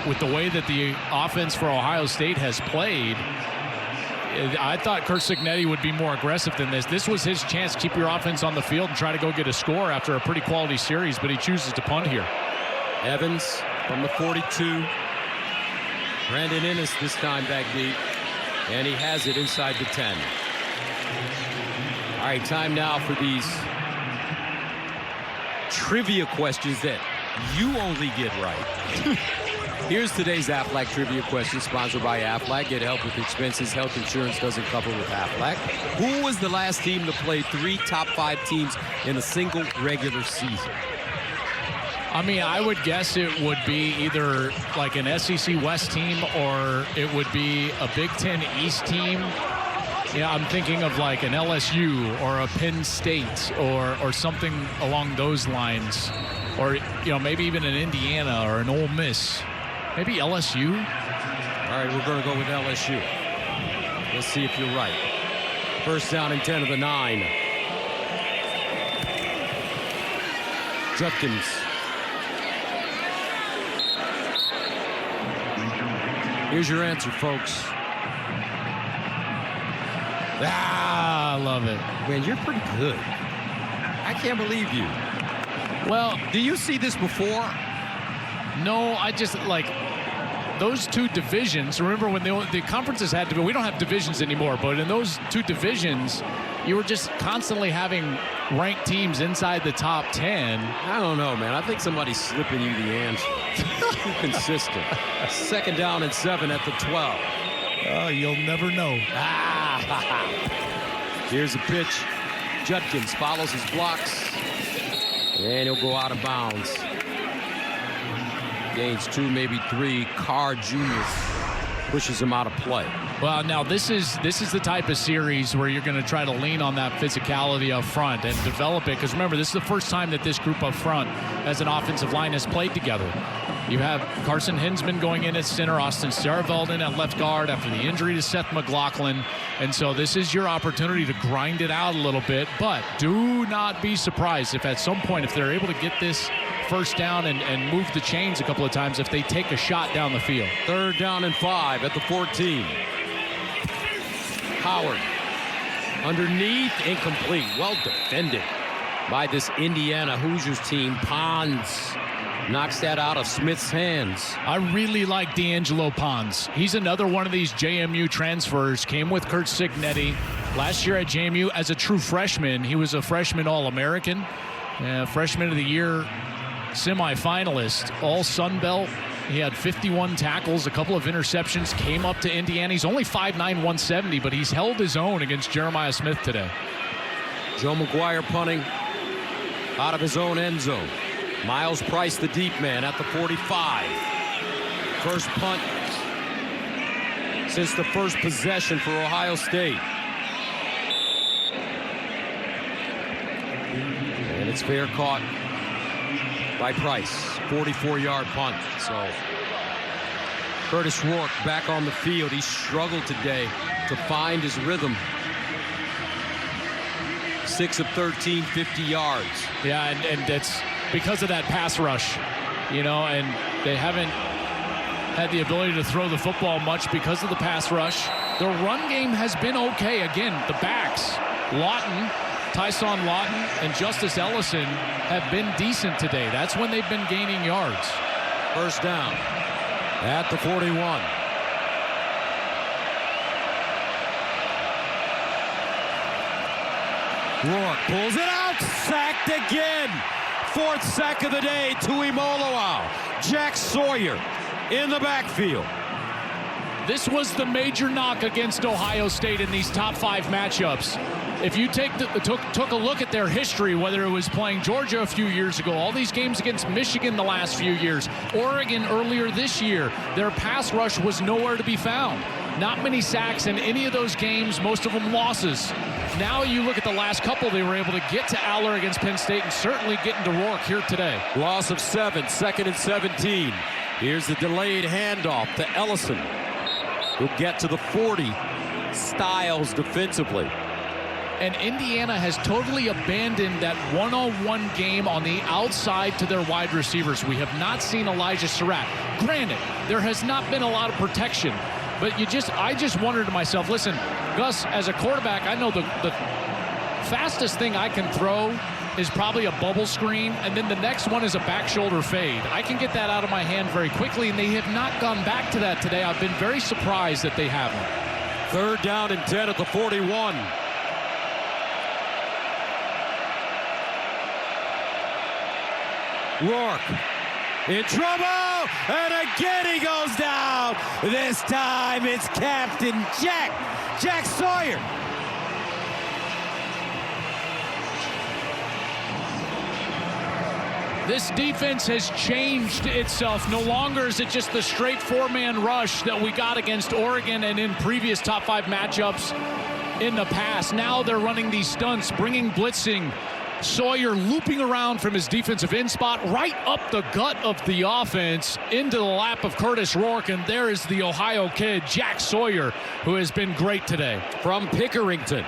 with the way that the offense for Ohio State has played. I thought Curt Cignetti would be more aggressive than this. This was his chance to keep your offense on the field and try to go get a score after a pretty quality series, but he chooses to punt here. Evans from the 42. Brandon Ennis this time back deep, and he has it inside the 10. All right, time now for these trivia questions that you only get right. Here's today's Aflac trivia question, sponsored by Aflac. Get help with expenses health insurance doesn't cover with Aflac. Who was the last team to play 3 top 5 teams in a single regular season? I mean, I would guess it would be either like an SEC West team or it would be a Big Ten East team. Yeah, I'm thinking of like an LSU or a Penn State or something along those lines. Or, you know, maybe even an Indiana or an Ole Miss. Maybe LSU? All right, we're going to go with LSU. Let's see if you're right. 1st down and 10 of the 9. Judkins. Here's your answer, folks. Ah, I love it. Man, you're pretty good. I can't believe you. Well, do you see this before? No, I just like those 2 divisions. Remember when the conferences had to, we don't have divisions anymore, but in those 2 divisions, you were just constantly having ranked teams inside the top 10. I don't know, man. I think somebody's slipping you the answer. Too consistent. 2nd down and 7 at the 12. Oh, you'll never know. Here's a pitch. Judkins follows his blocks, and he'll go out of bounds. Gains 2, maybe 3. Carr Jr. pushes him out of play. Well, now this is the type of series where you're going to try to lean on that physicality up front and develop it. Because remember, this is the first time that this group up front as an offensive line has played together. You have Carson Hinsman going in at center, Austin Starveld in at left guard after the injury to Seth McLaughlin. And so this is your opportunity to grind it out a little bit. But do not be surprised if at some point, if they're able to get this first down and move the chains a couple of times, if they take a shot down the field. 3rd down and 5 at the 14. Howard underneath, incomplete. Well defended by this Indiana Hoosiers team. Pons knocks that out of Smith's hands. I really like D'Angelo Pons. He's another one of these JMU transfers. Came with Curt Cignetti last year at JMU as a true freshman. He was a freshman All-American, freshman of the year semifinalist, all Sun Belt. He had 51 tackles, a couple of interceptions, came up to Indiana. He's only 5'9", 170, but he's held his own against Jeremiah Smith today. Joe McGuire punting out of his own end zone. Miles Price, the deep man, at the 45. First punt since the first possession for Ohio State. And it's fair caught by Price. 44-yard punt. So Curtis Rourke back on the field. He struggled today to find his rhythm. 6 of 13, 50 yards. Yeah, and that's because of that pass rush, you know, and they haven't had the ability to throw the football much because of the pass rush. The run game has been okay. Again, the backs, Tyson Lawton and Justice Ellison have been decent today. That's when they've been gaining yards. First down at the 41. Rourke pulls it out, sacked again. 4th sack of the day to Imoloau. Jack Sawyer in the backfield. This was the major knock against Ohio State in these top 5 matchups. If you took a look at their history, whether it was playing Georgia a few years ago, all these games against Michigan the last few years, Oregon earlier this year, their pass rush was nowhere to be found. Not many sacks in any of those games, most of them losses. Now you look at the last couple, they were able to get to Aller against Penn State and certainly get into Rourke here today. Loss of 7, 2nd and 17. Here's the delayed handoff to Ellison, who'll get to the 40. Styles defensively. And Indiana has totally abandoned that one-on-one game on the outside to their wide receivers. We have not seen Elijah Surratt. Granted, there has not been a lot of protection, but I just wondered to myself, listen, Gus, as a quarterback, I know the fastest thing I can throw is probably a bubble screen, and then the next one is a back shoulder fade. I can get that out of my hand very quickly, and they have not gone back to that today. I've been very surprised that they haven't. 3rd down and 10 at the 41. Rourke in trouble, and again he goes down. This time it's Captain Jack Sawyer. This defense has changed itself. No longer is it just the straight 4-man rush that we got against Oregon and in previous top 5 matchups in the past. Now they're running these stunts, bringing blitzing. Sawyer looping around from his defensive end spot right up the gut of the offense into the lap of Curtis Rourke, and there is the Ohio kid, Jack Sawyer, who has been great today. From Pickerington.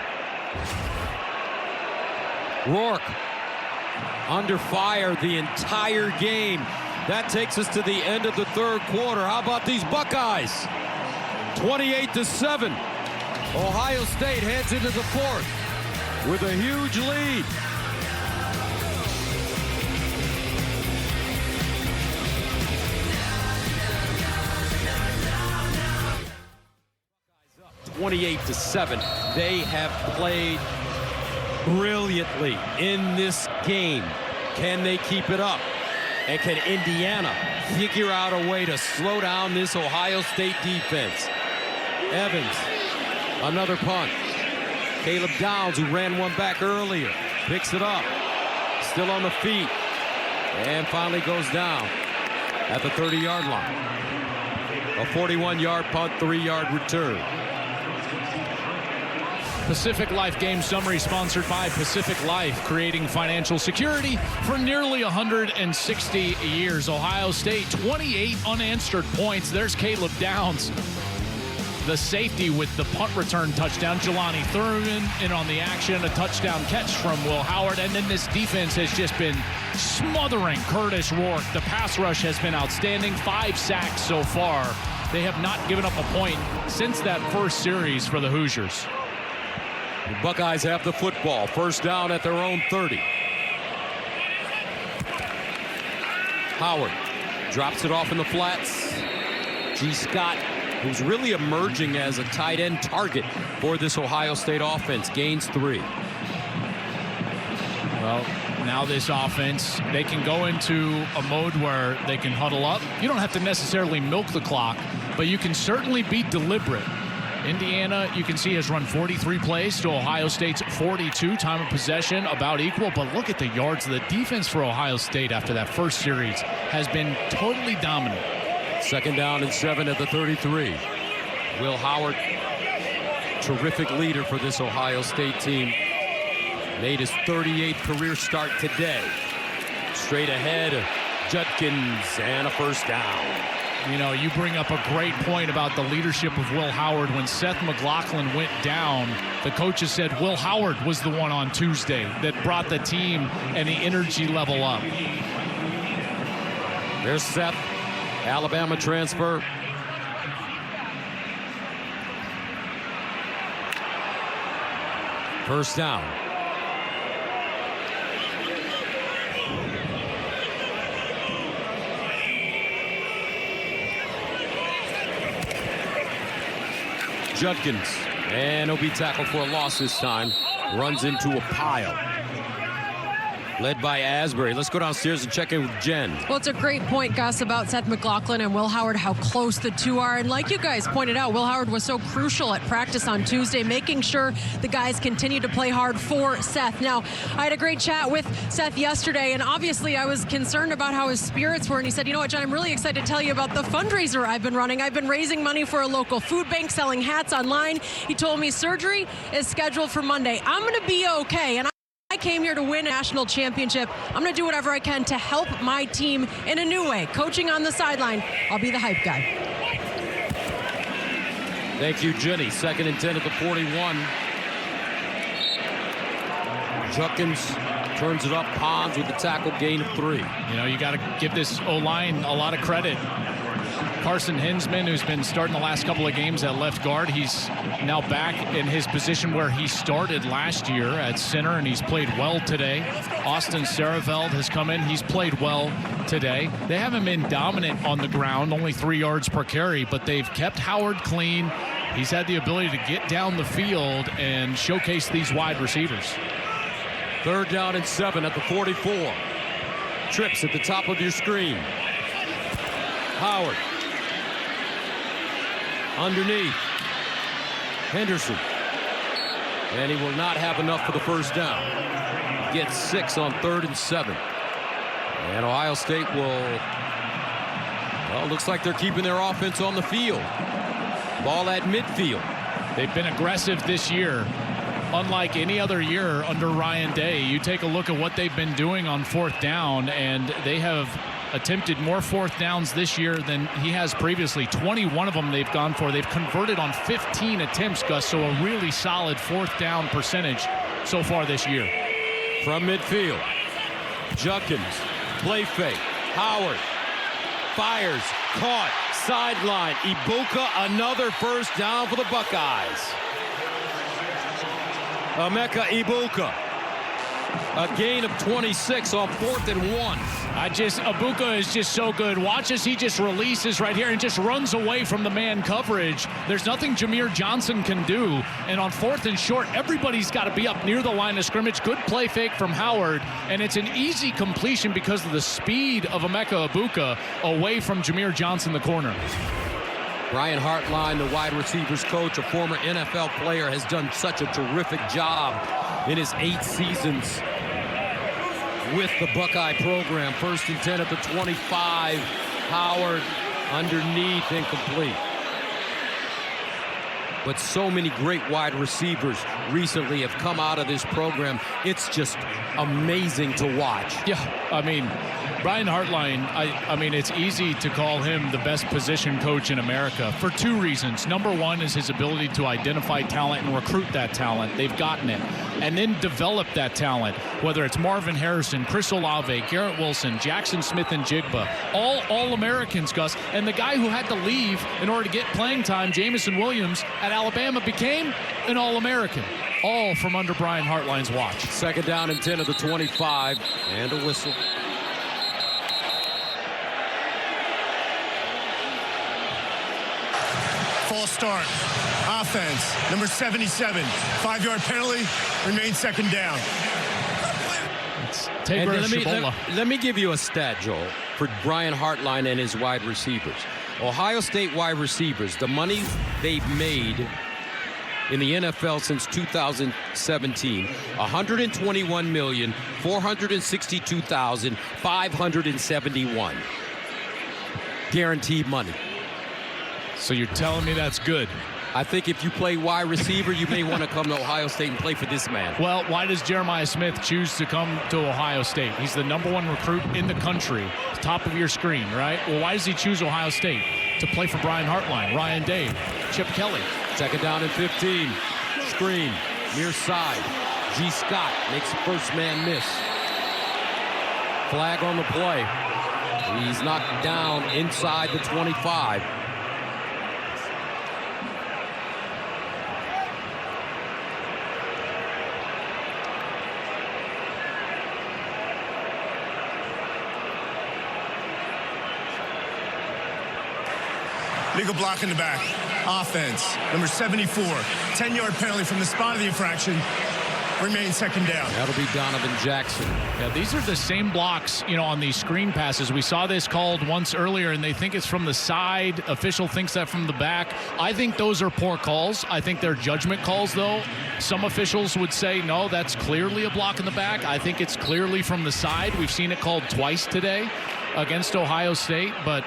Rourke under fire the entire game. That takes us to the end of the 3rd quarter. How about these Buckeyes? 28-7. Ohio State heads into the 4th with a huge lead. 28-7. They have played brilliantly in this game. Can they keep it up? And can Indiana figure out a way to slow down this Ohio State defense? Evans, another punt. Caleb Downs, who ran one back earlier, picks it up. Still on the feet. And finally goes down at the 30-yard line. A 41-yard punt, 3-yard return. Pacific Life Game Summary sponsored by Pacific Life, creating financial security for nearly 160 years. Ohio State, 28 unanswered points. There's Caleb Downs, the safety with the punt return touchdown. Jelani Thurman in on the action, a touchdown catch from Will Howard. And then this defense has just been smothering Curtis Rourke. The pass rush has been outstanding. 5 sacks so far. They have not given up a point since that first series for the Hoosiers. The Buckeyes have the football. First down at their own 30. Howard drops it off in the flats. G. Scott, who's really emerging as a tight end target for this Ohio State offense, gains 3. Well, now this offense, they can go into a mode where they can huddle up. You don't have to necessarily milk the clock, but you can certainly be deliberate. Indiana, you can see, has run 43 plays to Ohio State's 42. Time of possession about equal, but look at the yards. The defense for Ohio State after that first series has been totally dominant. Second down and 7 at the 33. Will Howard, terrific leader for this Ohio State team, made his 38th career start today. Straight ahead, Judkins, and a first down. You know, you bring up a great point about the leadership of Will Howard. When Seth McLaughlin went down, the coaches said Will Howard was the one on Tuesday that brought the team and the energy level up. There's Seth, Alabama transfer. First down. Judkins, and he'll be tackled for a loss this time. Runs into a pile. Led by Asbury. Let's go downstairs and check in with Jen. Well, it's a great point, Gus, about Seth McLaughlin and Will Howard, how close the two are. And like you guys pointed out, Will Howard was so crucial at practice on Tuesday, making sure the guys continue to play hard for Seth. Now, I had a great chat with Seth yesterday, and obviously I was concerned about how his spirits were. And he said, you know what, Jen, I'm really excited to tell you about the fundraiser I've been running. I've been raising money for a local food bank, selling hats online. He told me surgery is scheduled for Monday. I'm going to be okay. And I came here to win a national championship. I'm going to do whatever I can to help my team in a new way. Coaching on the sideline, I'll be the hype guy. Thank you, Jenny. 2nd and 10 at the 41. Judkins turns it up. Pons with the tackle, gain of 3. You know, you got to give this O-line a lot of credit. Carson Hinsman, who's been starting the last couple of games at left guard, he's now back in his position where he started last year at center, and he's played well today. Austin Sareveld has come in. He's played well today. They haven't been dominant on the ground, only 3 yards per carry, but they've kept Howard clean. He's had the ability to get down the field and showcase these wide receivers. 3rd down and 7 at the 44. Trips at the top of your screen. Howard. Underneath. Henderson. And he will not have enough for the first down. Gets 6 on 3rd and 7. And Ohio State will, well, looks like they're keeping their offense on the field. Ball at midfield. They've been aggressive this year. Unlike any other year under Ryan Day, you take a look at what they've been doing on 4th down, and they have attempted more 4th downs this year than he has previously. 21 of them they've gone for. They've converted on 15 attempts, Gus, so a really solid 4th down percentage so far this year. From midfield, Judkins, play fake, Howard, fires, caught, sideline, Ibuka, another first down for the Buckeyes. Emeka Ibuka, a gain of 26 on 4th and 1. Ibuka is just so good. Watch as he just releases right here and just runs away from the man coverage. There's nothing Jameer Johnson can do. And on 4th and short, everybody's got to be up near the line of scrimmage. Good play fake from Howard. And it's an easy completion because of the speed of Emeka Ibuka away from Jameer Johnson, the corner. Brian Hartline, the wide receivers coach, a former NFL player, has done such a terrific job in his 8 seasons with the Buckeye program. 1st and 10 at the 25. Howard underneath, incomplete. but so many great wide receivers recently have come out of this program. It's just amazing to watch. Yeah, I mean, Brian Hartline, I mean, it's easy to call him the best position coach in America for two reasons. Number one is his ability to identify talent and recruit that talent. They've gotten it. And then develop that talent, whether it's Marvin Harrison, Chris Olave, Garrett Wilson, Jackson Smith, and Jigba. All Americans, Gus. And the guy who had to leave in order to get playing time, Jamison Williams, at Alabama, became an All-American. All from under Brian Hartline's watch. Second down and 10 of the 25, and a whistle. False start. Offense, number 77. 5-yard penalty, remains second down. Let me give you a stat, Joel, for Brian Hartline and his wide receivers. Ohio State wide receivers, the money they've made in the NFL since 2017, $121,462,571. Guaranteed money. So you're telling me that's good? I think if you play wide receiver, you may want to come to Ohio State and play for this man. Well, why does Jeremiah Smith choose to come to Ohio State? He's the #1 recruit in the country. Top of your screen, right? Well, why does he choose Ohio State? To play for Brian Hartline, Ryan Day, Chip Kelly. Second down and 15. Screen, near side. G. Scott makes the first man miss. Flag on the play. He's knocked down inside the 25. Legal block in the back. Offense, number 74. 10-yard penalty from the spot of the infraction. Remains second down. That'll be Donovan Jackson. Yeah, these are the same blocks, on these screen passes. We saw this called once earlier, and they think it's from the side. Official thinks that from the back. I think those are poor calls. I think they're judgment calls, though. Some officials would say, no, that's clearly a block in the back. I think it's clearly from the side. We've seen it called twice today against Ohio State, but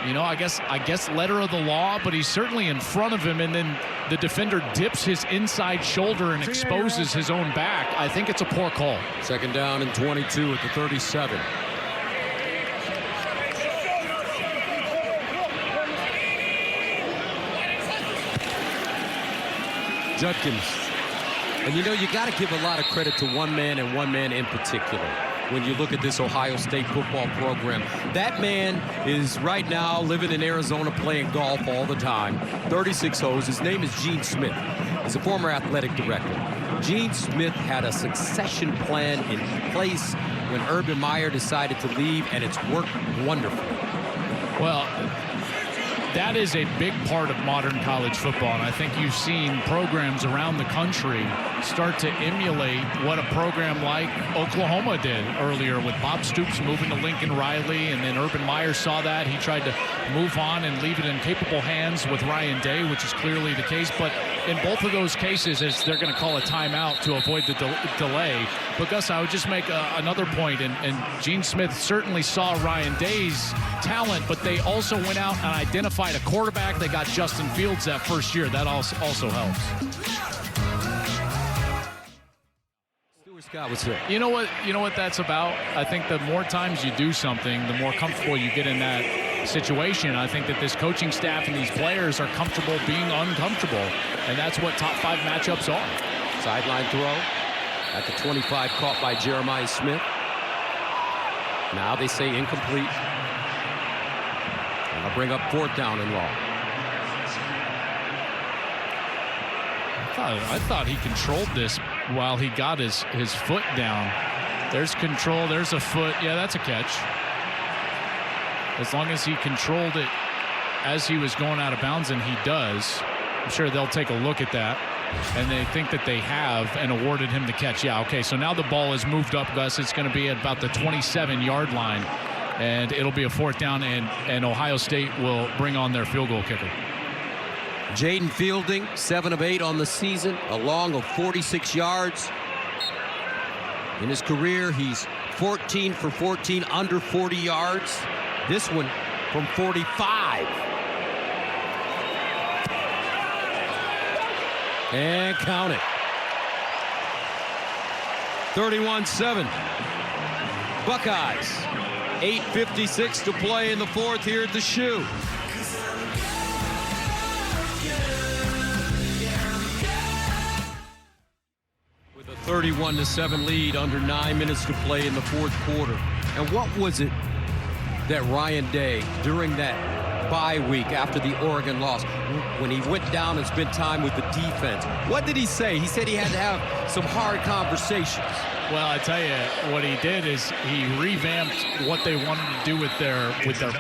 I guess letter of the law, but he's certainly in front of him, and then the defender dips his inside shoulder and exposes his own back. I think it's a poor call. Second down and 22 at the 37. Judkins. And you got to give a lot of credit to one man and one man in particular. When you look at this Ohio State football program, that man is right now living in Arizona playing golf all the time. 36 holes. His name is Gene Smith. He's a former athletic director. Gene Smith had a succession plan in place when Urban Meyer decided to leave, and it's worked wonderfully. Well, that is a big part of modern college football, and I think you've seen programs around the country start to emulate what a program like Oklahoma did earlier with Bob Stoops moving to Lincoln Riley, and then Urban Meyer saw that. He tried to move on and leave it in capable hands with Ryan Day, which is clearly the case. But in both of those cases, they're going to call a timeout to avoid the delay. But Gus, I would just make another point, and Gene Smith certainly saw Ryan Day's talent, but they also went out and identified a quarterback. They got Justin Fields that first year. That also helps. Scott would say. You know what that's about? I think the more times you do something, the more comfortable you get in that situation. I think that this coaching staff and these players are comfortable being uncomfortable, and that's what top 5 matchups are. Sideline throw at the 25, caught by Jeremiah Smith. Now they say incomplete. And I'll bring up 4th down and long. I thought he controlled this while he got his foot down. There's control. There's a foot. Yeah, that's a catch. As long as he controlled it as he was going out of bounds, and he does, I'm sure they'll take a look at that. And they think that they have and awarded him the catch. Yeah, okay, so now the ball is moved up, Gus. It's going to be at about the 27-yard line. And it'll be a 4th down, and Ohio State will bring on their field goal kicker. Jaden Fielding, 7 of 8 on the season, a long of 46 yards. In his career, he's 14 for 14, under 40 yards. This one from 45. And count it. 31-7. Buckeyes. 8:56 to play in the fourth here at the Shoe. With a 31-7 lead, under 9 minutes to play in the fourth quarter. And what was it that Ryan Day, during that bye week after the Oregon loss, when he went down and spent time with the defense, what did he say? He said he had to have some hard conversations. Well, I tell you, what he did is he revamped what they wanted to do with their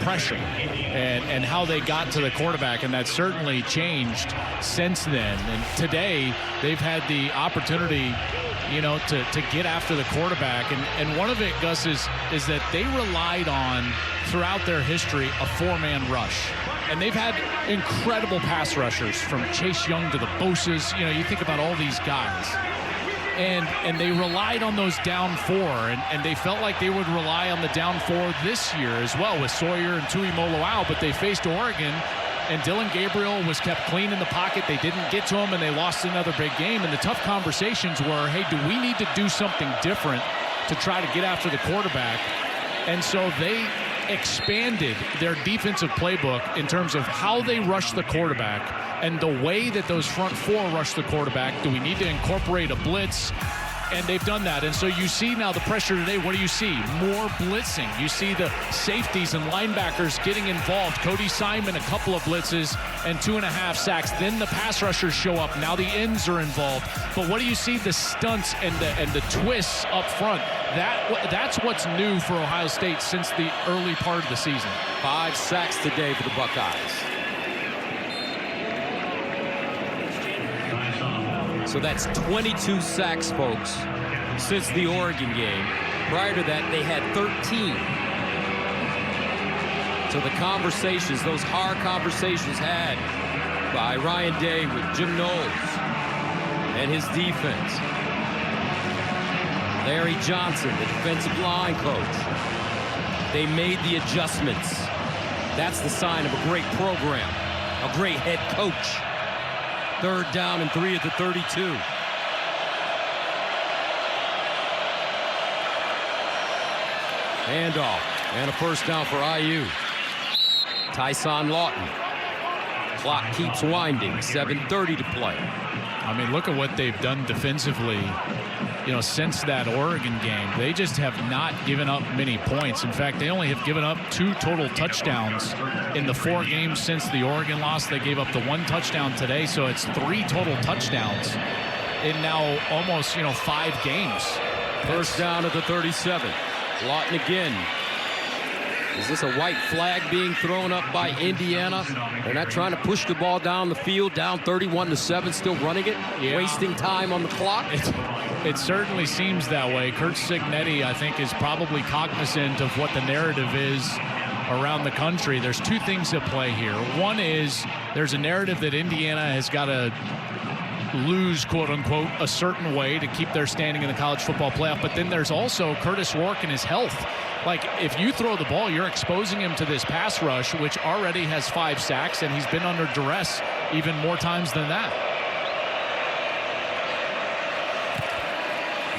pressure and how they got to the quarterback, and that certainly changed since then. And today, they've had the opportunity, you know, to get after the quarterback. And one of it, Gus, is that they relied on, throughout their history, a four-man rush. And they've had incredible pass rushers, from Chase Young to the Boses. You know, you think about all these guys. And they relied on those down four, and they felt like they would rely on the down four this year as well with Sawyer and Tui Moloau, but they faced Oregon, and Dylan Gabriel was kept clean in the pocket. They didn't get to him, and they lost another big game. And the tough conversations were, hey, do we need to do something different to try to get after the quarterback? And so they expanded their defensive playbook in terms of how they rush the quarterback and the way that those front four rush the quarterback. Do we need to incorporate a blitz? And they've done that. And so you see now the pressure today. What do you see? More blitzing. You see the safeties and linebackers getting involved. Cody Simon, a couple of blitzes and 2.5 sacks. Then the pass rushers show up. Now the ends are involved. But what do you see? The stunts and the twists up front. That's what's new for Ohio State since the early part of the season. 5 sacks today for the Buckeyes. So that's 22 sacks, folks, since the Oregon game. Prior to that, they had 13. So the conversations, those hard conversations had by Ryan Day with Jim Knowles and his defense. Larry Johnson, the defensive line coach. They made the adjustments. That's the sign of a great program, a great head coach. 3rd down and 3 at the 32. Handoff and a first down for IU. Tyson Lawton. Clock keeps winding. 7:30 to play. I mean, look at what they've done defensively, you know, since that Oregon game. They just have not given up many points. In fact, they only have given up 2 total touchdowns in the 4 games since the Oregon loss. They gave up the 1 touchdown today, so it's 3 total touchdowns in now almost, 5 games. First down at the 37. Lawton again. Is this a white flag being thrown up by Indiana? They're not trying to push the ball down the field, down 31-7, still running it, wasting time on the clock? It certainly seems that way. Curt Cignetti, I think, is probably cognizant of what the narrative is around the country. There's 2 things at play here. One is there's a narrative that Indiana has got to lose, quote unquote, a certain way to keep their standing in the college football playoff. But then there's also Curtis Rourke and his health. Like, if you throw the ball, you're exposing him to this pass rush, which already has 5 sacks, and he's been under duress even more times than that.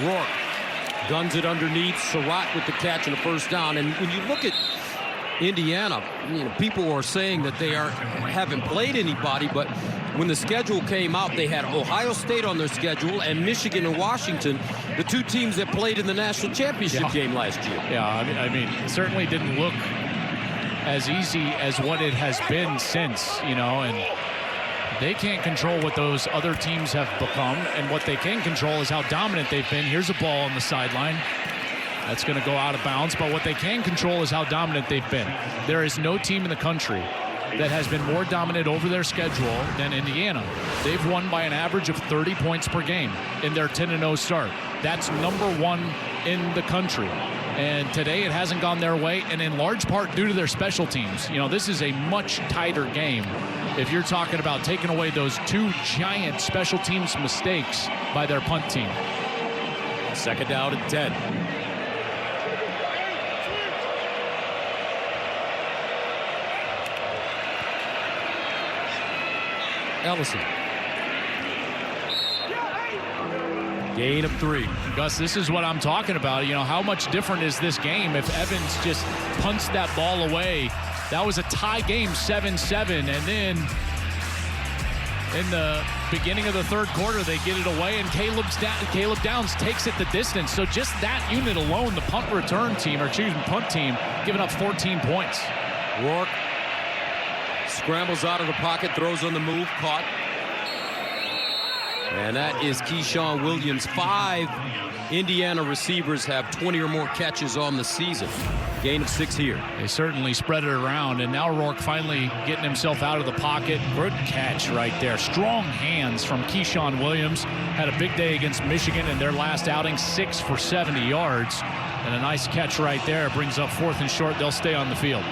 Rourke guns it underneath. Surratt with the catch and a first down. And when you look at Indiana, people are saying that they haven't played anybody, but when the schedule came out, they had Ohio State on their schedule and Michigan and Washington, the 2 teams that played in the national championship game last year. Yeah, I mean, it certainly didn't look as easy as what it has been since, and they can't control what those other teams have become, and what they can control is how dominant they've been. Here's a ball on the sideline. That's going to go out of bounds, but what they can control is how dominant they've been. There is no team in the country that has been more dominant over their schedule than Indiana. They've won by an average of 30 points per game in their 10-0 start. That's number 1 in the country. And today it hasn't gone their way, and in large part due to their special teams. This is a much tighter game if you're talking about taking away those 2 giant special teams mistakes by their punt team. 2nd down and 10. Ellison. Gain of 3. Gus, this is what I'm talking about. You know, how much different is this game if Evans just punts that ball away? That was a tie game, 7-7, and then in the beginning of the third quarter, they get it away, and Caleb Downs takes it the distance. So just that unit alone, the punt team, giving up 14 points. Rourke scrambles out of the pocket, throws on the move, caught. And that is Keyshawn Williams. 5 Indiana receivers have 20 or more catches on the season. Gain of 6 here. They certainly spread it around, and now Rourke finally getting himself out of the pocket. Good catch right there. Strong hands from Keyshawn Williams. Had a big day against Michigan in their last outing, 6 for 70 yards. And a nice catch right there. Brings up 4th and short. They'll stay on the field.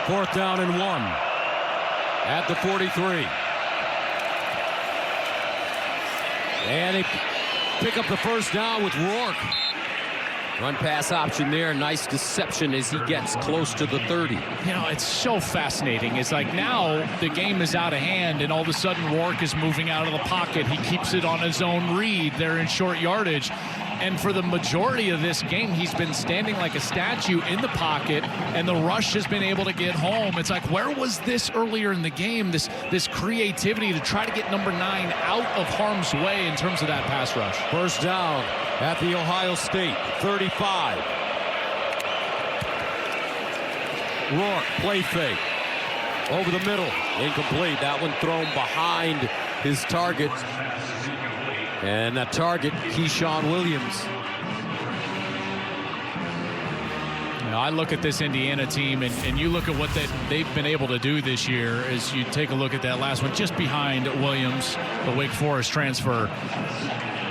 Fourth down and 1 at the 43. And they pick up the first down with Rourke. Run pass option there. Nice deception as he gets close to the 30. You know, it's so fascinating. It's like now the game is out of hand, and all of a sudden Rourke is moving out of the pocket. He keeps it on his own read. They're in short yardage. And for the majority of this game, he's been standing like a statue in the pocket, and the rush has been able to get home. It's like, where was this earlier in the game, this creativity to try to get number 9 out of harm's way in terms of that pass rush? First down at the Ohio State 35. Rourke, play fake. Over the middle, incomplete. That one thrown behind his target. And that target, Keyshawn Williams. You know, I look at this Indiana team, and you look at what they've been able to do this year as you take a look at that last one, just behind Williams, the Wake Forest transfer.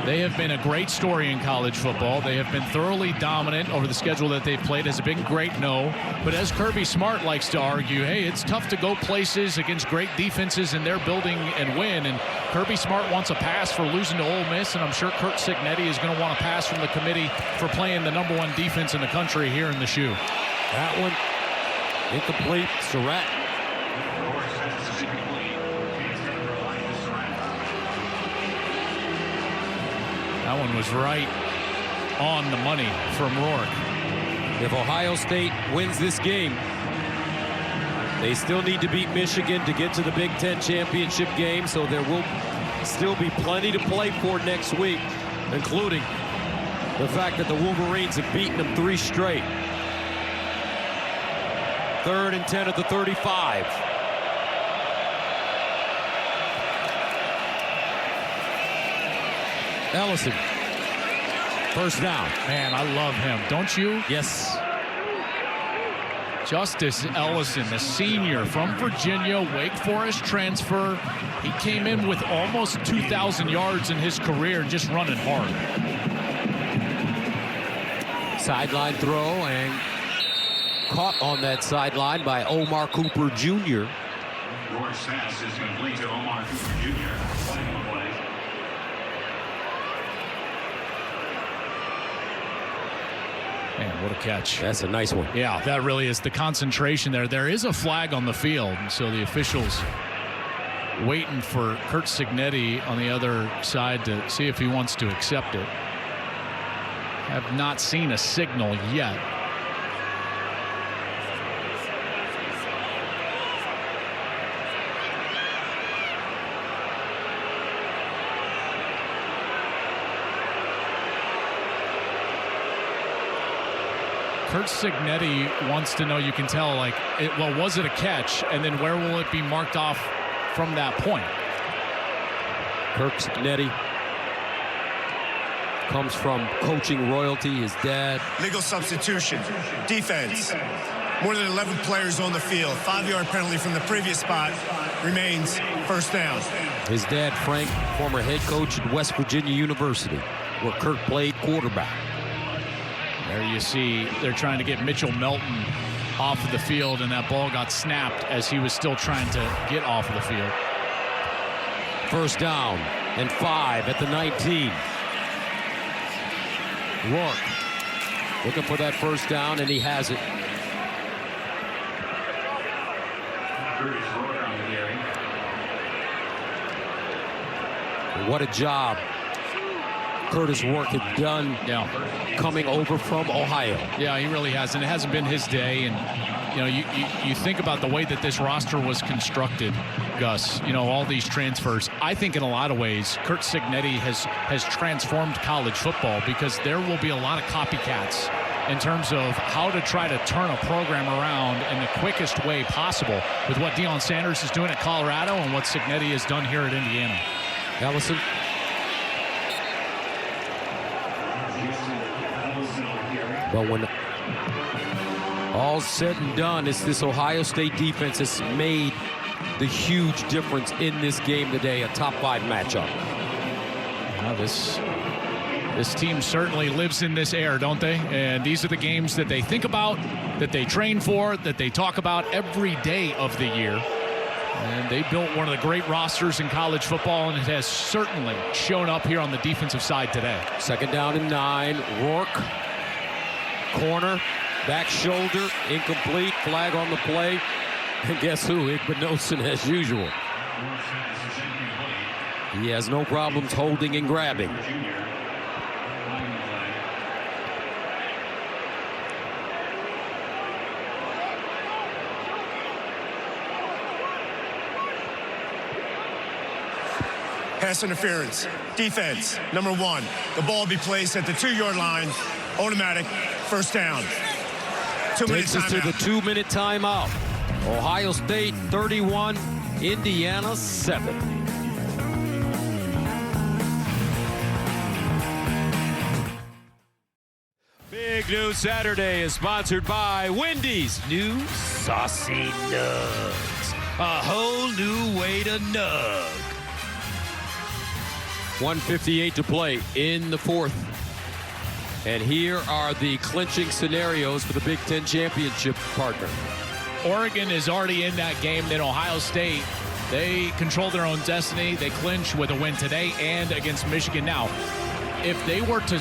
They have been a great story in college football. They have been thoroughly dominant over the schedule that they've played. Has it been great? No. But as Kirby Smart likes to argue, hey, it's tough to go places against great defenses in their building and win. And Kirby Smart wants a pass for losing to Ole Miss, and I'm sure Curt Cignetti is going to want a pass from the committee for playing the #1 defense in the country here in the shoe. That one incomplete. Surratt. That one was right on the money from Rourke. If Ohio State wins this game, they still need to beat Michigan to get to the Big Ten championship game, so there will still be plenty to play for next week, including the fact that the Wolverines have beaten them 3 straight. 3rd and 10 at the 35. Ellison. First down. Man, I love him. Don't you? Yes. Justice Ellison, the senior from Virginia, Wake Forest transfer. He came in with almost 2,000 yards in his career, just running hard. Sideline throw, and caught on that sideline by Omar Cooper Jr. Your pass is complete to Omar Cooper Jr. Man, what a catch. That's a nice one. Yeah, that really is the concentration there. There is a flag on the field, so the officials waiting for Curt Cignetti on the other side to see if he wants to accept it. Have not seen a signal yet. Curt Cignetti wants to know, you can tell, like, well, was it a catch? And then where will it be marked off from that point? Curt Cignetti comes from coaching royalty, his dad. Legal substitution. Defense. More than 11 players on the field. 5-yard penalty from the previous spot. Remains first down. His dad, Frank, former head coach at West Virginia University, where Curt played quarterback. There you see they're trying to get Mitchell Melton off of the field, and that ball got snapped as he was still trying to get off of the field. First down and 5 at the 19. Rourke Looking for that first down, and he has it. What a job Curtis Rourke had done coming over from Ohio. Yeah, he really has, and it hasn't been his day. And, you know, you think about the way that this roster was constructed, Gus, you know, all these transfers. I think in a lot of ways, Curt Cignetti has transformed college football, because there will be a lot of copycats in terms of how to try to turn a program around in the quickest way possible with what Deion Sanders is doing at Colorado and what Cignetti has done here at Indiana. Ellison. But when all's said and done, it's this Ohio State defense has made the huge difference in this game today, a top 5 matchup. Well, this team certainly lives in this air, don't they? And these are the games that they think about, that they train for, that they talk about every day of the year. And they built one of the great rosters in college football, and it has certainly shown up here on the defensive side today. 2nd down and 9. Rourke, corner, back shoulder, incomplete, flag on the play. And guess who? Igbinosun as usual. He has no problems holding and grabbing. Pass interference. Defense, number 1. The ball will be placed at the 2-yard line. Automatic. First down. 2-minute Takes us to the 2-minute timeout. Ohio State 31, Indiana 7. Big News Saturday is sponsored by Wendy's new Saucy Nugs. A whole new way to nug. 1:58 to play in the 4th. And here are the clinching scenarios for the Big Ten championship partner. Oregon is already in that game. Then Ohio State, they control their own destiny. They clinch with a win today and against Michigan. Now, if they were to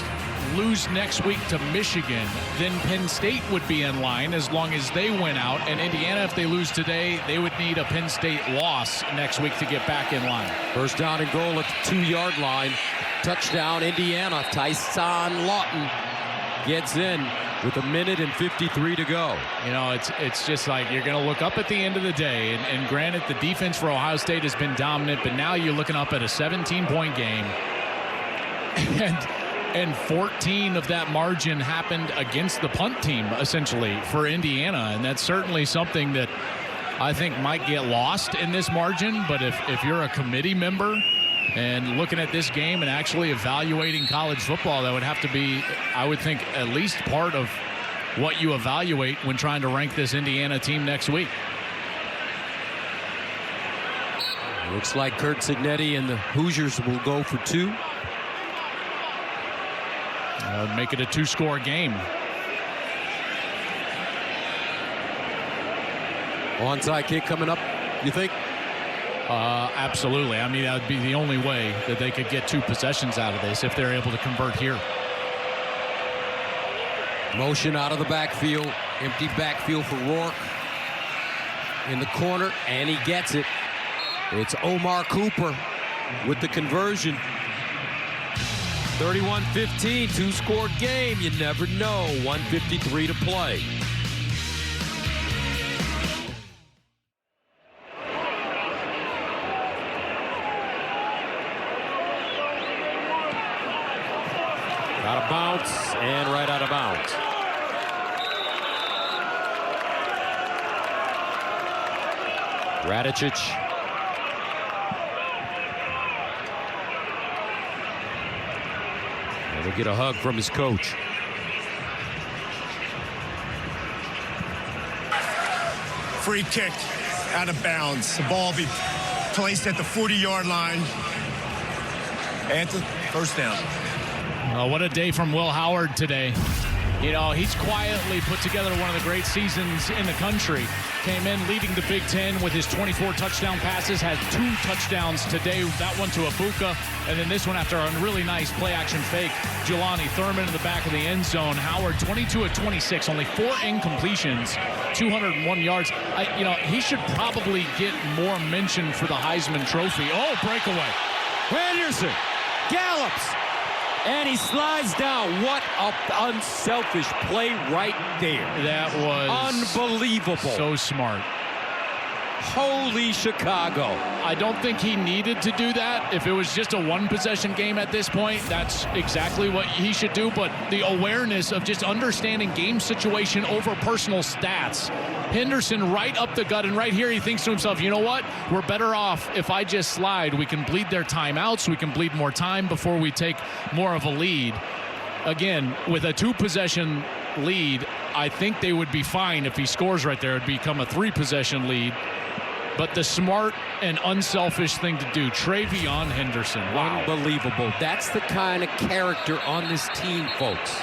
lose next week to Michigan, then Penn State would be in line as long as they win out. And Indiana, if they lose today, they would need a Penn State loss next week to get back in line. First down and goal at the 2-yard line. Touchdown, Indiana. Tyson Lawton gets in with 1:53 to go. You know, it's just like you're going to look up at the end of the day. And granted, the defense for Ohio State has been dominant, but now you're looking up at a 17-point game. And 14 of that margin happened against the punt team, essentially, for Indiana. And that's certainly something that I think might get lost in this margin. But if you're a committee member and looking at this game and actually evaluating college football, that would have to be, I would think, at least part of what you evaluate when trying to rank this Indiana team next week. Looks like Curt Cignetti and the Hoosiers will go for 2. Make it a 2-score game. Onside kick coming up, you think? Absolutely. I mean, that would be the only way that they could get 2 possessions out of this if they're able to convert here. Motion out of the backfield. Empty backfield for Rourke. In the corner, and he gets it. It's Omar Cooper with the conversion. 31-15, 2-score game. You never know. 1:53 to play. Out of bounds and right out of bounds. Radicic. And he'll get a hug from his coach. Free kick out of bounds. The ball will be placed at the 40-yard line. And first down. What a day from Will Howard today. You know, he's quietly put together one of the great seasons in the country. Came in leading the Big Ten with his 24 touchdown passes, has 2 touchdowns today, that one to Abuka, and then this one after a really nice play-action fake. Jelani Thurman in the back of the end zone. Howard, 22 of 26, only 4 incompletions, 201 yards. He should probably get more mention for the Heisman Trophy. Oh, breakaway. Henderson gallops, and he slides down. What an unselfish play right there. That was unbelievable. So smart. Holy Chicago. I don't think he needed to do that. If it was just a 1-possession game at this point, that's exactly what he should do. But the awareness of just understanding game situation over personal stats. Henderson right up the gut, and right here he thinks to himself, you know what? We're better off if I just slide. We can bleed their timeouts. We can bleed more time before we take more of a lead. Again, with a 2-possession lead, I think they would be fine if he scores right there. It'd become a 3-possession lead. But the smart and unselfish thing to do, Travion Henderson. Wow. Unbelievable. That's the kind of character on this team, folks.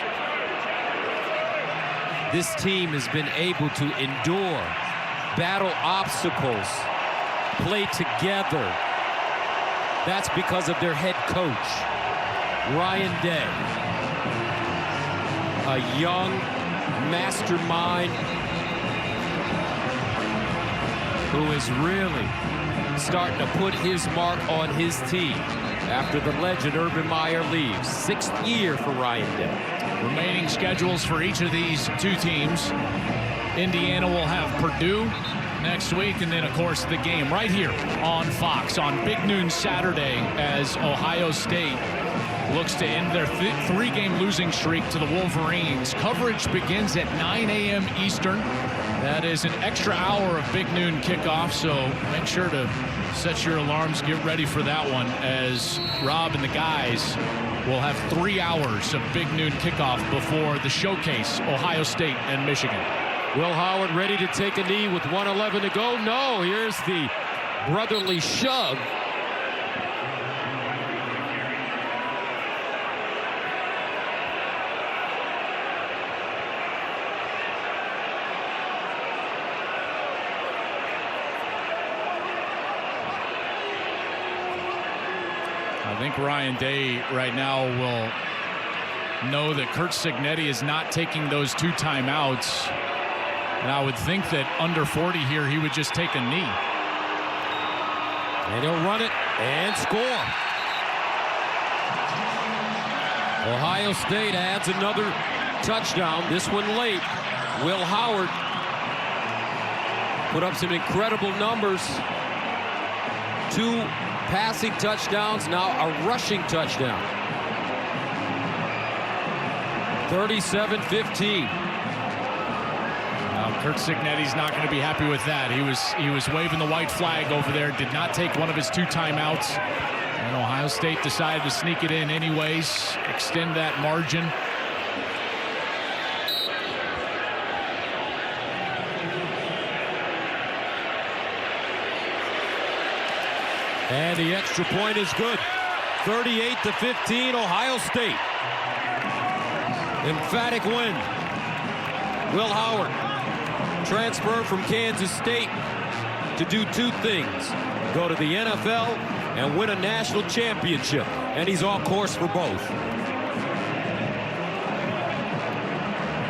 This team has been able to endure, battle obstacles, play together. That's because of their head coach, Ryan Day. A young mastermind who is really starting to put his mark on his team after the legend Urban Meyer leaves. 6th year for Ryan Day. Remaining schedules for each of these 2 teams. Indiana will have Purdue next week, and then, of course, the game right here on Fox on Big Noon Saturday as Ohio State looks to end their 3-game losing streak to the Wolverines. Coverage begins at 9 a.m. Eastern. That is an extra hour of Big Noon kickoff, so make sure to set your alarms, get ready for that one, as Rob and the guys will have 3 hours of Big Noon kickoff before the showcase, Ohio State and Michigan. Will Howard ready to take a knee with 1:11 to go? No, here's the brotherly shove. I think Ryan Day right now will know that Curt Cignetti is not taking those 2 timeouts. And I would think that under 40 here, he would just take a knee. And he'll run it and score. Ohio State adds another touchdown, this one late. Will Howard put up some incredible numbers. 2 passing touchdowns, now a rushing touchdown. 37-15. Curt Cignetti's not going to be happy with that. He was waving the white flag over there, did not take one of his 2 timeouts. And Ohio State decided to sneak it in anyways, extend that margin. And the extra point is good. 38-15, Ohio State. Emphatic win. Will Howard transferred from Kansas State to do 2 things. Go to the NFL and win a national championship. And he's on course for both.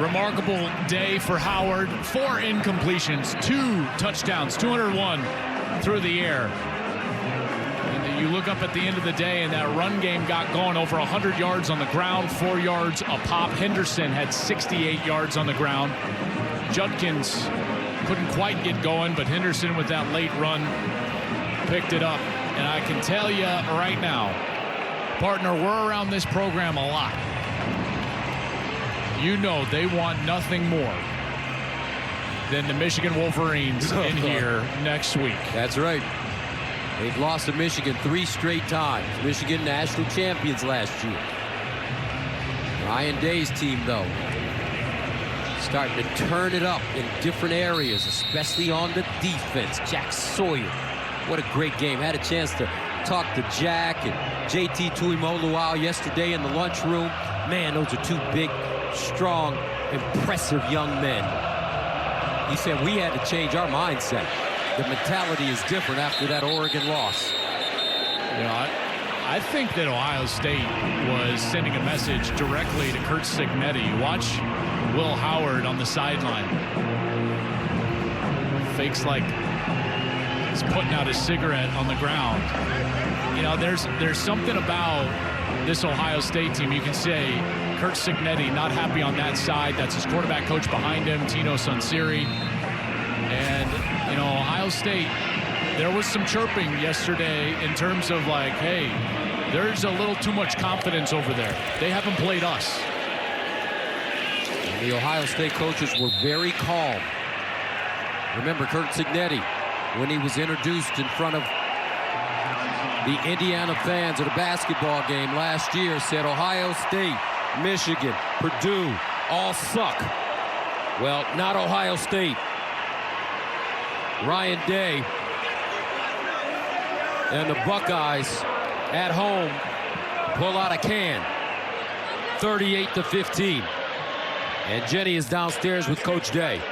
Remarkable day for Howard. 4 incompletions, 2 touchdowns, 201 through the air. And you look up at the end of the day, and that run game got going, over 100 yards on the ground, 4 yards a pop. Henderson had 68 yards on the ground. Judkins couldn't quite get going, but Henderson with that late run picked it up. And I can tell you right now, partner, we're around this program a lot. You know they want nothing more than the Michigan Wolverines in here next week. That's right. They've lost to Michigan 3 straight times. Michigan national champions last year. Ryan Day's team, though, starting to turn it up in different areas, especially on the defense. Jack Sawyer, what a great game. Had a chance to talk to Jack and JT Tuimoloau yesterday in the lunchroom. Man, those are 2 big, strong impressive young men. He said we had to change our mindset. The mentality is different after that Oregon loss. You know, I think that Ohio State was sending a message directly to Curt Cignetti. Watch Will Howard on the sideline. Fakes like he's putting out his cigarette on the ground. You know, there's something about this Ohio State team. You can say Curt Cignetti not happy on that side. That's his quarterback coach behind him, Tino Sunseri. And, you know, Ohio State, there was some chirping yesterday in terms of like, hey, there's a little too much confidence over there. They haven't played us. The Ohio State coaches were very calm. Remember Curt Cignetti, when he was introduced in front of the Indiana fans at a basketball game last year, said Ohio State, Michigan, Purdue, all suck. Well, not Ohio State. Ryan Day and the Buckeyes at home pull out a can, 38-15. And Jenny is downstairs with Coach Day.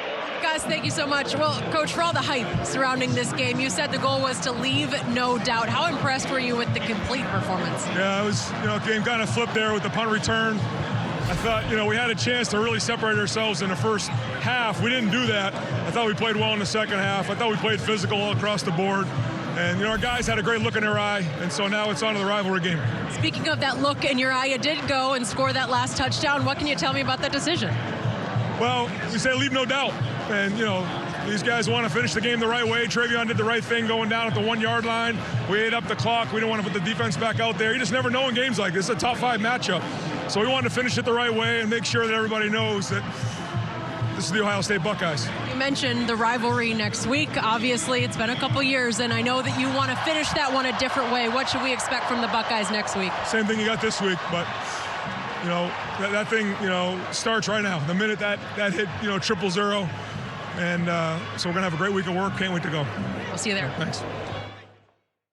Guys, thank you so much. Well, Coach, for all the hype surrounding this game, you said the goal was to leave no doubt. How impressed were you with the complete performance? Yeah, it was, game kind of flipped there with the punt return. I thought, we had a chance to really separate ourselves in the first half. We didn't do that. I thought we played well in the second half. I thought we played physical all across the board. And, our guys had a great look in their eye, and so now it's on to the rivalry game. Speaking of that look in your eye, you did go and score that last touchdown. What can you tell me about that decision? Well, we say leave no doubt. And, these guys want to finish the game the right way. Travion did the right thing going down at the 1 yard line. We ate up the clock. We don't want to put the defense back out there. You just never know in games like this. It's a top 5 matchup. So we wanted to finish it the right way and make sure that everybody knows that this is the Ohio State Buckeyes. You mentioned the rivalry next week. Obviously, it's been a couple years, and I know that you want to finish that one a different way. What should we expect from the Buckeyes next week? Same thing you got this week, but that thing starts right now. The minute that hit 000, and so we're gonna have a great week of work. Can't wait to go. We'll see you there. Thanks.